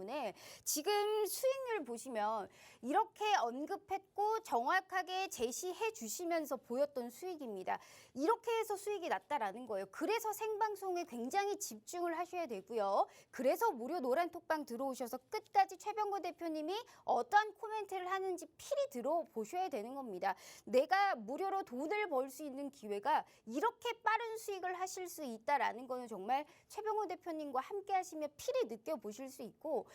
지금 수익률 보시면 이렇게 언급했고 정확하게 제시해 주시면서 보였던 수익입니다. 이렇게 해서 수익이 났다라는 거예요. 그래서 생방송에 굉장히 집중을 하셔야 되고요. 그래서 무료 노란톡방 들어오셔서 끝까지 최병구 대표님이 어떠한 코멘트를 하는지 필히 들어보셔야 되는 겁니다. 내가 무료로 돈을 벌 수 있는 기회가 이렇게 빠른 수익을 하실 수 있다라는 거는 정말 최병호 대표님과 함께 하시면 필히 느껴보실 수 있고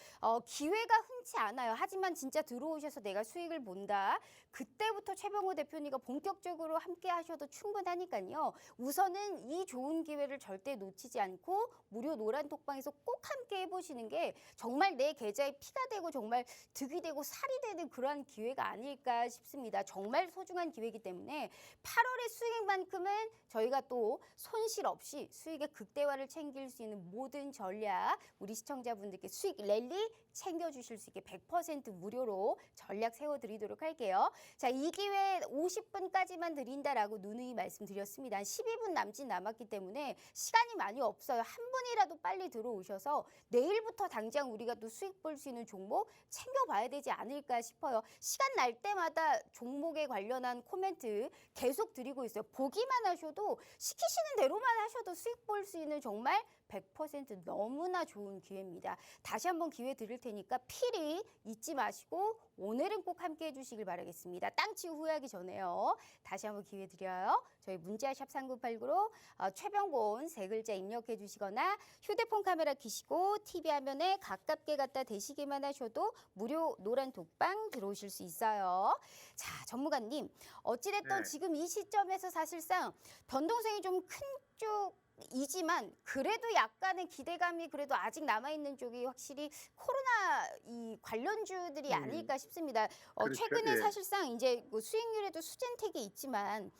기회가 흔치 않아요. 하지만 진짜 들어오셔서 내가 수익을 본다. 그때부터 최병호 대표님과 본격적으로 함께 하셔도 충분하니까요. 우선은 이 좋은 기회를 절대 놓치지 않고 무료 노란톡방에서 꼭 함께 해보시는 게 정말 내 계좌에 피가 되고 정말 득이 되고 살이 되는 그러한 기회가 아닐까 싶습니다. 정말 소중한 기회이기 때문에 8월의 수익만큼은 저희가 또 손실 없이 수익의 극대화를 챙길 수 있는 모든 전략 우리 시청자분들께 수익 랠리 챙겨주실 수 있게 100% 무료로 전략 세워드리도록 할게요. 자, 이 기회 50분까지만 드린다라고 누누이 말씀드렸습니다. 12분 남짓 남았기 때문에 시간이 많이 없어요. 한 분이라도 빨리 들어오셔서 내일부터 당장 우리가 또 수익 볼 수 있는 종목 챙겨봐야 되지 않을까 싶어요. 시간 날 때마다 종목에 관련한 코멘트 계속 드리고 있어요. 보기만 하셔도 시키시는 대로만 하셔도 수익 볼 수 있는 정말 100% 너무나 좋은 기회입니다. 다시 한번 기회 드릴 테니까 필히 잊지 마시고 오늘은 꼭 함께 해주시길 바라겠습니다. 땅치 후회하기 전에요. 다시 한번 기회 드려요. 저희 문자샵 3989로 최병곤 3글자 입력해 주시거나 휴대폰 카메라 켜시고 TV 화면에 가깝게 갖다 대시기만 하셔도 무료 노란 독방 들어오실 수 있어요. 자, 전무관님 어찌됐든 네. 지금 이 시점에서 사실상 변동성이 좀 큰 쪽이지만 그래도 약간의 기대감이 그래도 아직 남아있는 쪽이 확실히 코로나 이 관련주들이 아닐까 싶습니다. 그렇죠. 최근에 예. 사실상 이제 뭐 수익률에도 수젠택이 있지만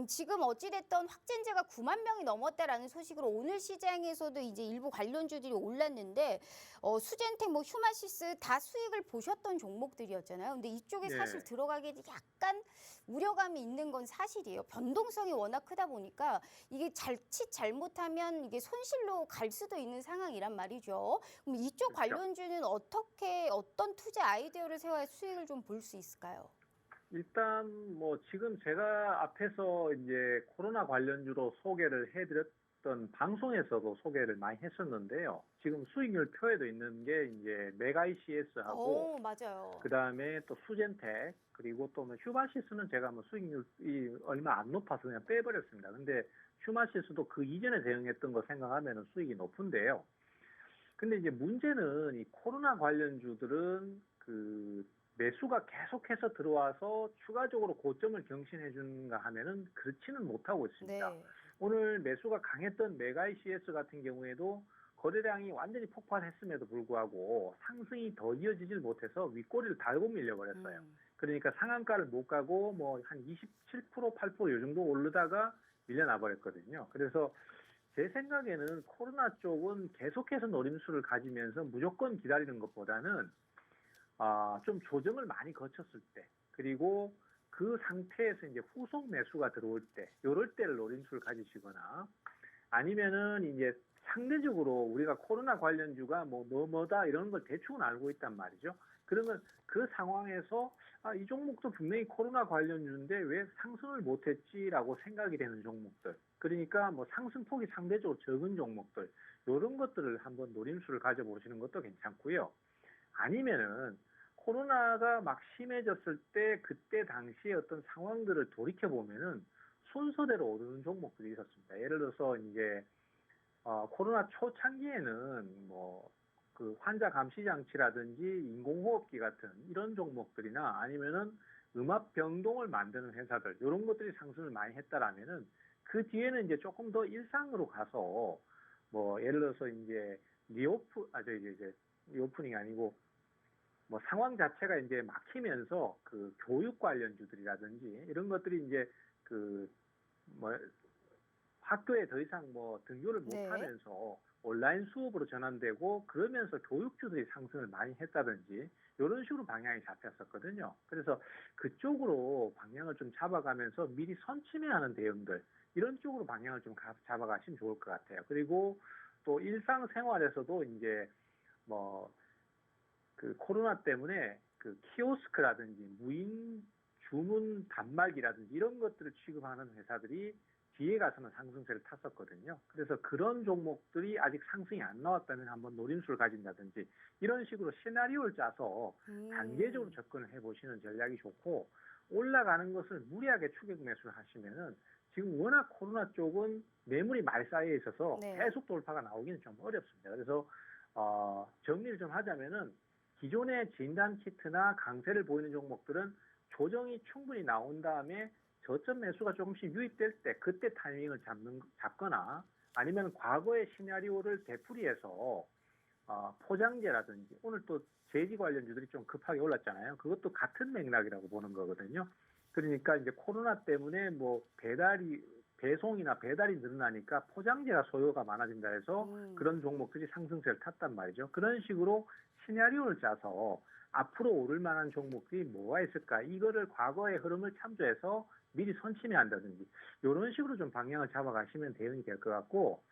지금 어찌됐든 확진자가 9만 명이 넘었다라는 소식으로 오늘 시장에서도 이제 일부 관련주들이 올랐는데 수젠텍, 뭐 휴마시스 다 수익을 보셨던 종목들이었잖아요. 근데 이쪽에 네. 사실 들어가기에 약간 우려감이 있는 건 사실이에요. 변동성이 워낙 크다 보니까 이게 자칫 잘못하면 이게 손실로 갈 수도 있는 상황이란 말이죠. 그럼 이쪽 그렇죠. 관련주는 어떤 투자 아이디어를 세워야 수익을 좀 볼 수 있을까요? 일단 뭐 지금 제가 앞에서 이제 코로나 관련주로 소개를 해드렸던 방송에서도 소개를 많이 했었는데요. 지금 수익률 표에도 있는 게 이제 메가이CS하고 맞아요. 그 다음에 또 수젠텍 그리고 또 뭐 휴마시스는 제가 뭐 수익률이 얼마 안 높아서 그냥 빼버렸습니다. 근데 휴마시스도 그 이전에 대응했던 거 생각하면 수익이 높은데요. 근데 이제 문제는 이 코로나 관련주들은 그 매수가 계속해서 들어와서 추가적으로 고점을 경신해 주는가 하면은 그렇지는 못하고 있습니다. 네. 오늘 매수가 강했던 메가이CS 같은 경우에도 거래량이 완전히 폭발했음에도 불구하고 상승이 더 이어지질 못해서 윗꼬리를 달고 밀려버렸어요. 그러니까 상한가를 못 가고 뭐 한 27%, 8%이 정도 오르다가 밀려나 버렸거든요. 그래서 제 생각에는 코로나 쪽은 계속해서 노림수를 가지면서 무조건 기다리는 것보다는 좀 조정을 많이 거쳤을 때, 그리고 그 상태에서 이제 후속 매수가 들어올 때, 요럴 때를 노림수를 가지시거나, 아니면은 이제 상대적으로 우리가 코로나 관련주가 뭐다 이런 걸 대충은 알고 있단 말이죠. 그러면 그 상황에서 이 종목도 분명히 코로나 관련주인데 왜 상승을 못했지라고 생각이 되는 종목들. 그러니까 뭐 상승폭이 상대적으로 적은 종목들, 이런 것들을 한번 노림수를 가져보시는 것도 괜찮고요. 아니면은 코로나가 막 심해졌을 때 그때 당시에 어떤 상황들을 돌이켜 보면은 순서대로 오르는 종목들이 있었습니다. 예를 들어서 이제 코로나 초창기에는 뭐 그 환자 감시 장치라든지 인공호흡기 같은 이런 종목들이나 아니면은 음압 병동을 만드는 회사들, 이런 것들이 상승을 많이 했다라면은 그 뒤에는 이제 조금 더 일상으로 가서 뭐 예를 들어서 이제 리오프닝이 아니고 뭐 상황 자체가 이제 막히면서 그 교육 관련주들이라든지 이런 것들이 이제 그 뭐 학교에 더 이상 뭐 등교를 못 네. 하면서 온라인 수업으로 전환되고, 그러면서 교육주들이 상승을 많이 했다든지 이런 식으로 방향이 잡혔었거든요. 그래서 그쪽으로 방향을 좀 잡아가면서 미리 선침해하는 대응들, 이런 쪽으로 방향을 좀 잡아가시면 좋을 것 같아요. 그리고 또 일상생활에서도 이제 뭐 그 코로나 때문에 그 키오스크라든지 무인 주문 단말기라든지 이런 것들을 취급하는 회사들이 뒤에 가서는 상승세를 탔었거든요. 그래서 그런 종목들이 아직 상승이 안 나왔다면 한번 노림수를 가진다든지 이런 식으로 시나리오를 짜서 단계적으로 접근을 해보시는 전략이 좋고, 올라가는 것을 무리하게 추격 매수를 하시면은 지금 워낙 코로나 쪽은 매물이 많이 쌓여 있어서 네. 계속 돌파가 나오기는 좀 어렵습니다. 그래서 정리를 좀 하자면은 기존의 진단 키트나 강세를 보이는 종목들은 조정이 충분히 나온 다음에 저점 매수가 조금씩 유입될 때 그때 타이밍을 잡거나, 아니면 과거의 시나리오를 되풀이해서 포장재라든지 오늘 또 제지 관련주들이 좀 급하게 올랐잖아요. 그것도 같은 맥락이라고 보는 거거든요. 그러니까 이제 코로나 때문에 뭐 배송이나 배달이 늘어나니까 포장재가 소요가 많아진다 해서 그런 종목들이 상승세를 탔단 말이죠. 그런 식으로 시나리오를 짜서 앞으로 오를 만한 종목들이 뭐가 있을까, 이거를 과거의 흐름을 참조해서 미리 선침해한다든지 이런 식으로 좀 방향을 잡아가시면 대응이 될 것 같고,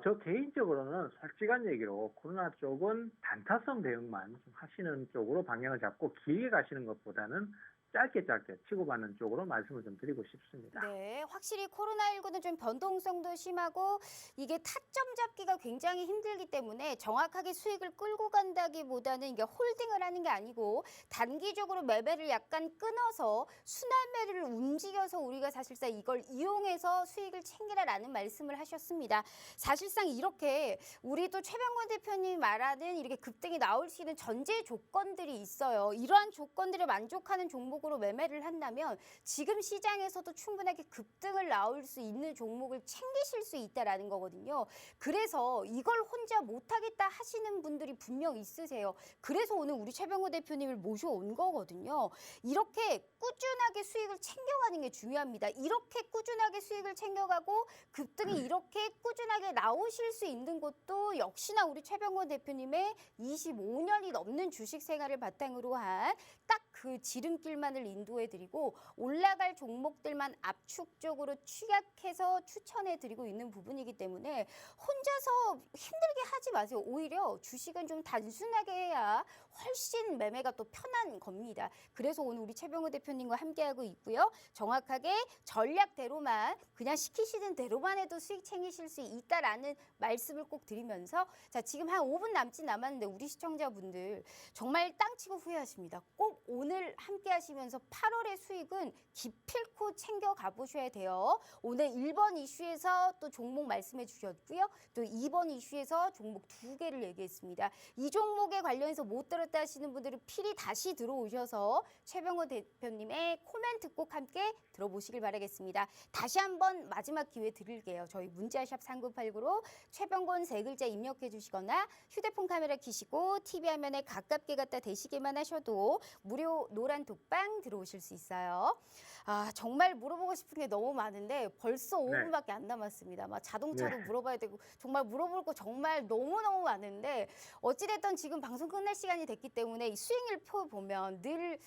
저 개인적으로는 솔직한 얘기로 코로나 쪽은 단타성 대응만 좀 하시는 쪽으로 방향을 잡고 길게 가시는 것보다는 짧게 치고받는 쪽으로 말씀을 좀 드리고 싶습니다. 네, 확실히 코로나19는 좀 변동성도 심하고 이게 타점 잡기가 굉장히 힘들기 때문에 정확하게 수익을 끌고 간다기보다는 이게 홀딩을 하는 게 아니고 단기적으로 매매를 약간 끊어서 순환매를 움직여서 우리가 사실상 이걸 이용해서 수익을 챙기라라는 말씀을 하셨습니다. 사실상 이렇게 우리도 최병권 대표님이 말하는 이렇게 급등이 나올 수 있는 전제 조건들이 있어요. 이러한 조건들을 만족하는 종목으로 매매를 한다면 지금 시장에서도 충분하게 급등을 나올 수 있는 종목을 챙기실 수 있다라는 거거든요. 그래서 이걸 혼자 못하겠다 하시는 분들이 분명 있으세요. 그래서 오늘 우리 최병호 대표님을 모셔온 거거든요. 이렇게 꾸준하게 수익을 챙겨가는 게 중요합니다. 이렇게 꾸준하게 수익을 챙겨가고 급등이 이렇게 꾸준하게 나오실 수 있는 것도 역시나 우리 최병호 대표님의 25년이 넘는 주식 생활을 바탕으로 한 딱 그 지름길만을 인도해드리고 올라갈 종목들만 압축적으로 취약해서 추천해드리고 있는 부분이기 때문에 혼자서 힘들게 하지 마세요. 오히려 주식은 좀 단순하게 해야 훨씬 매매가 또 편한 겁니다. 그래서 오늘 우리 최병호 대표님과 함께하고 있고요. 정확하게 전략대로만 그냥 시키시는 대로만 해도 수익 챙기실 수 있다라는 말씀을 꼭 드리면서, 자, 지금 한 5분 남았는데 우리 시청자분들 정말 땅치고 후회하십니다. 꼭 오늘 함께 하시면서 8월의 수익은 기필코 챙겨 가보셔야 돼요. 오늘 1번 이슈에서 또 종목 말씀해 주셨고요. 또 2번 이슈에서 종목 2개를 얘기했습니다. 이 종목에 관련해서 못 들었다 하시는 분들은 필히 다시 들어오셔서 최병호 대표님의 코멘트 꼭 함께 들어보시길 바라겠습니다. 다시 한번 마지막 기회 드릴게요. 저희 문자샵 3989로 최병곤 세 글자 입력해 주시거나 휴대폰 카메라 켜시고 TV 화면에 가깝게 갖다 대시기만 하셔도 무료 노란 독방 들어오실 수 있어요. 정말 물어보고 싶은 게 너무 많은데 벌써 네. 5분밖에 안 남았습니다. 막 자동차도 네. 물어봐야 되고 정말 물어볼 거 정말 너무너무 많은데 어찌됐든 지금 방송 끝날 시간이 됐기 때문에 이 수익률표 보면 늘 해야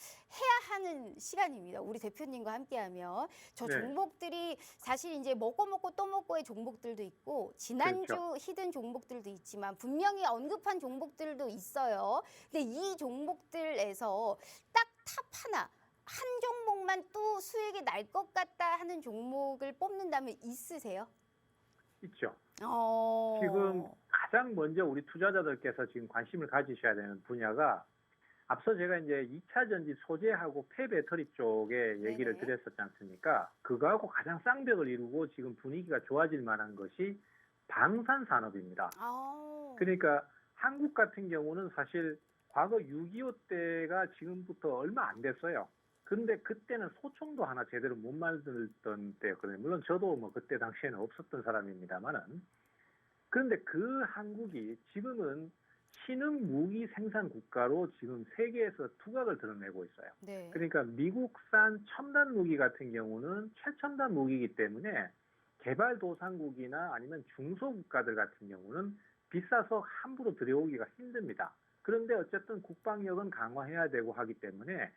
하는 시간입니다. 우리 대표님과 함께하면 저 네. 종목들이 사실 이제 먹고 또 먹고의 종목들도 있고 지난주 그렇죠. 히든 종목들도 있지만 분명히 언급한 종목들도 있어요. 근데 이 종목들에서 딱 탑 하나 한 종목만 또 수익이 날 것 같다 하는 종목을 뽑는다면 있으세요? 있죠. 어. 지금 가장 먼저 우리 투자자들께서 지금 관심을 가지셔야 되는 분야가 앞서 제가 이제 2차 전지 소재하고 폐배터리 쪽에 얘기를 네네. 드렸었지 않습니까? 그거하고 가장 쌍벽을 이루고 지금 분위기가 좋아질 만한 것이 방산 산업입니다. 그러니까 한국 같은 경우는 사실 과거 6.25 때가 지금부터 얼마 안 됐어요. 근데 그때는 소총도 하나 제대로 못 만들던 때였거든요. 물론 저도 뭐 그때 당시에는 없었던 사람입니다만은. 그런데 그 한국이 지금은 신흥 무기 생산 국가로 지금 세계에서 두각을 드러내고 있어요. 네. 그러니까 미국산 첨단 무기 같은 경우는 최첨단 무기이기 때문에 개발도상국이나 아니면 중소국가들 같은 경우는 비싸서 함부로 들여오기가 힘듭니다. 그런데 어쨌든 국방력은 강화해야 되고 하기 때문에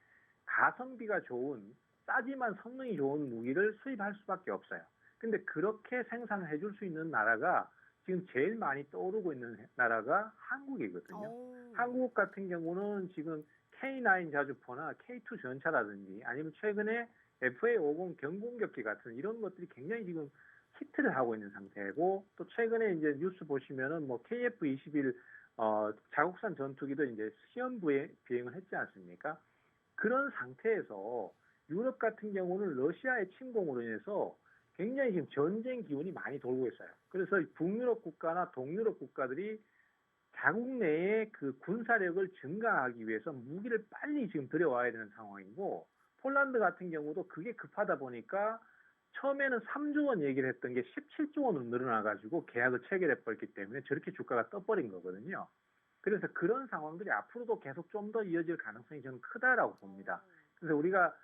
가성비가 좋은 싸지만 성능이 좋은 무기를 수입할 수밖에 없어요. 근데 그렇게 생산을 해줄 수 있는 나라가 지금 제일 많이 떠오르고 있는 나라가 한국이거든요. 한국 같은 경우는 지금 K9 자주포나 K2 전차라든지 아니면 최근에 FA50 경공격기 같은 이런 것들이 굉장히 지금 히트를 하고 있는 상태고 또 최근에 이제 뉴스 보시면은 뭐 KF-21 자국산 전투기도 이제 시험 비행을 했지 않습니까? 그런 상태에서 유럽 같은 경우는 러시아의 침공으로 인해서 굉장히 지금 전쟁 기운이 많이 돌고 있어요. 그래서 북유럽 국가나 동유럽 국가들이 자국 내에 그 군사력을 증가하기 위해서 무기를 빨리 지금 들여와야 되는 상황이고 폴란드 같은 경우도 그게 급하다 보니까 처음에는 3조 원 얘기를 했던 게 17조 원으로 늘어나가지고 계약을 체결해 버렸기 때문에 저렇게 주가가 떠버린 거거든요. 그래서 그런 상황들이 앞으로도 계속 좀 더 이어질 가능성이 저는 크다라고 봅니다. 그래서 우리가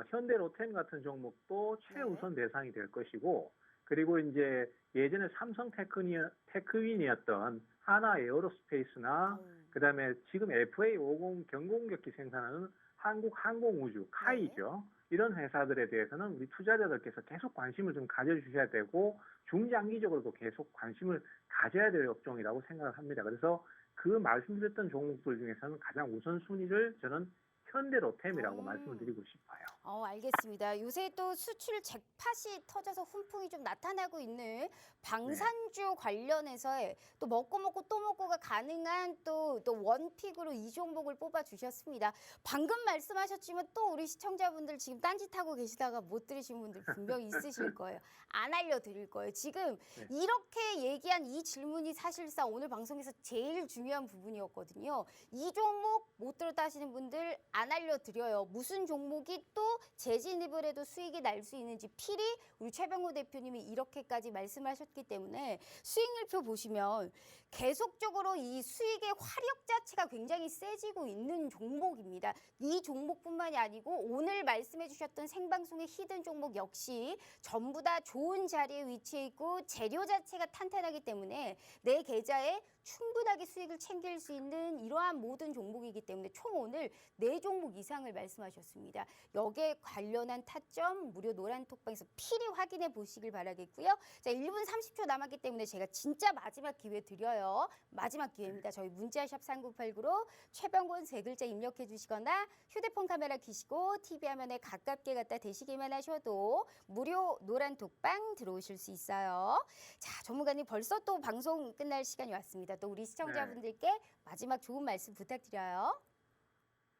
현대로템 같은 종목도 최우선 대상이 될 것이고 그리고 이제 예전에 삼성 테크윈이었던 하나 에어로스페이스나 그다음에 지금 FA50 경공격기 생산하는 한국 항공우주 카이죠. 이런 회사들에 대해서는 우리 투자자들께서 계속 관심을 좀 가져주셔야 되고 중장기적으로도 계속 관심을 가져야 될 업종이라고 생각을 합니다. 그래서 그 말씀드렸던 종목들 중에서는 가장 우선순위를 저는 현대로템이라고 말씀을 드리고 싶어요. 알겠습니다. 요새 또 수출 잭팟이 터져서 훈풍이 좀 나타나고 있는 방산주 관련해서의 또 먹고 또 먹고가 가능한 또 원픽으로 이 종목을 뽑아 주셨습니다. 방금 말씀하셨지만 또 우리 시청자분들 지금 딴짓하고 계시다가 못 들으신 분들 분명히 있으실 거예요. 안 알려드릴 거예요. 지금 이렇게 얘기한 이 질문이 사실상 오늘 방송에서 제일 중요한 부분이었거든요. 이 종목 못 들었다 하시는 분들 안 알려드려요. 무슨 종목이 또 재진입을 해도 수익이 날 수 있는지 필히 우리 최병호 대표님이 이렇게까지 말씀하셨기 때문에 수익률표 보시면 계속적으로 이 수익의 화력 자체가 굉장히 세지고 있는 종목입니다. 이 종목뿐만이 아니고 오늘 말씀해 주셨던 생방송의 히든 종목 역시 전부 다 좋은 자리에 위치해 있고 재료 자체가 탄탄하기 때문에 내 계좌에 충분하게 수익을 챙길 수 있는 이러한 모든 종목이기 때문에 총 오늘 4종목 이상을 말씀하셨습니다. 여기에 관련한 타점 무료 노란톡방에서 필히 확인해 보시길 바라겠고요. 자, 1분 30초 남았기 때문에 제가 진짜 마지막 기회 드려요. 마지막 기회입니다. 저희 문자샵 3989로 최병곤 3글자 입력해 주시거나 휴대폰 카메라 켜시고 TV 화면에 가깝게 갖다 대시기만 하셔도 무료 노란톡방 들어오실 수 있어요. 자, 전문가님 벌써 또 방송 끝날 시간이 왔습니다. 또 우리 시청자분들께 마지막 좋은 말씀 부탁드려요.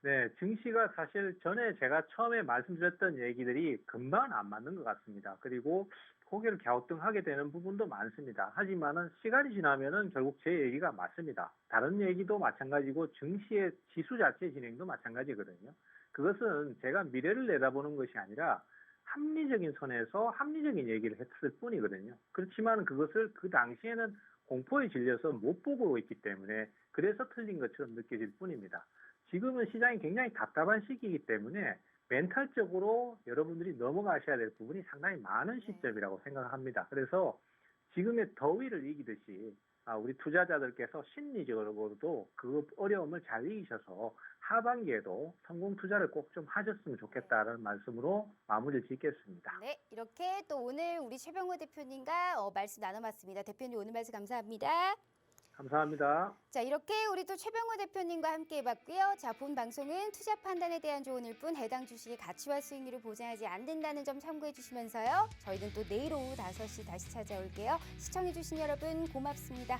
네, 증시가 사실 전에 제가 처음에 말씀드렸던 얘기들이 금방 안 맞는 것 같습니다. 그리고 고개를 갸우뚱하게 되는 부분도 많습니다. 하지만은 시간이 지나면은 결국 제 얘기가 맞습니다. 다른 얘기도 마찬가지고 증시의 지수 자체 진행도 마찬가지거든요. 그것은 제가 미래를 내다보는 것이 아니라 합리적인 선에서 합리적인 얘기를 했을 뿐이거든요. 그렇지만 그것을 그 당시에는 공포에 질려서 못 보고 있기 때문에 그래서 틀린 것처럼 느껴질 뿐입니다. 지금은 시장이 굉장히 답답한 시기이기 때문에 멘탈적으로 여러분들이 넘어가셔야 될 부분이 상당히 많은 시점이라고 생각합니다. 그래서 지금의 더위를 이기듯이 우리 투자자들께서 심리적으로도 그 어려움을 잘 이기셔서 하반기에도 성공 투자를 꼭 좀 하셨으면 좋겠다는 말씀으로 마무리를 짓겠습니다. 네, 이렇게 또 오늘 우리 최병호 대표님과 말씀 나눠봤습니다. 대표님 오늘 말씀 감사합니다. 감사합니다. 자, 이렇게 우리 또 최병호 대표님과 함께 해봤고요. 자, 본 방송은 투자 판단에 대한 조언일 뿐 해당 주식의 가치와 수익률을 보장하지 않는다는 점 참고해 주시면서요. 저희는 또 내일 오후 5시 다시 찾아올게요. 시청해 주신 여러분 고맙습니다.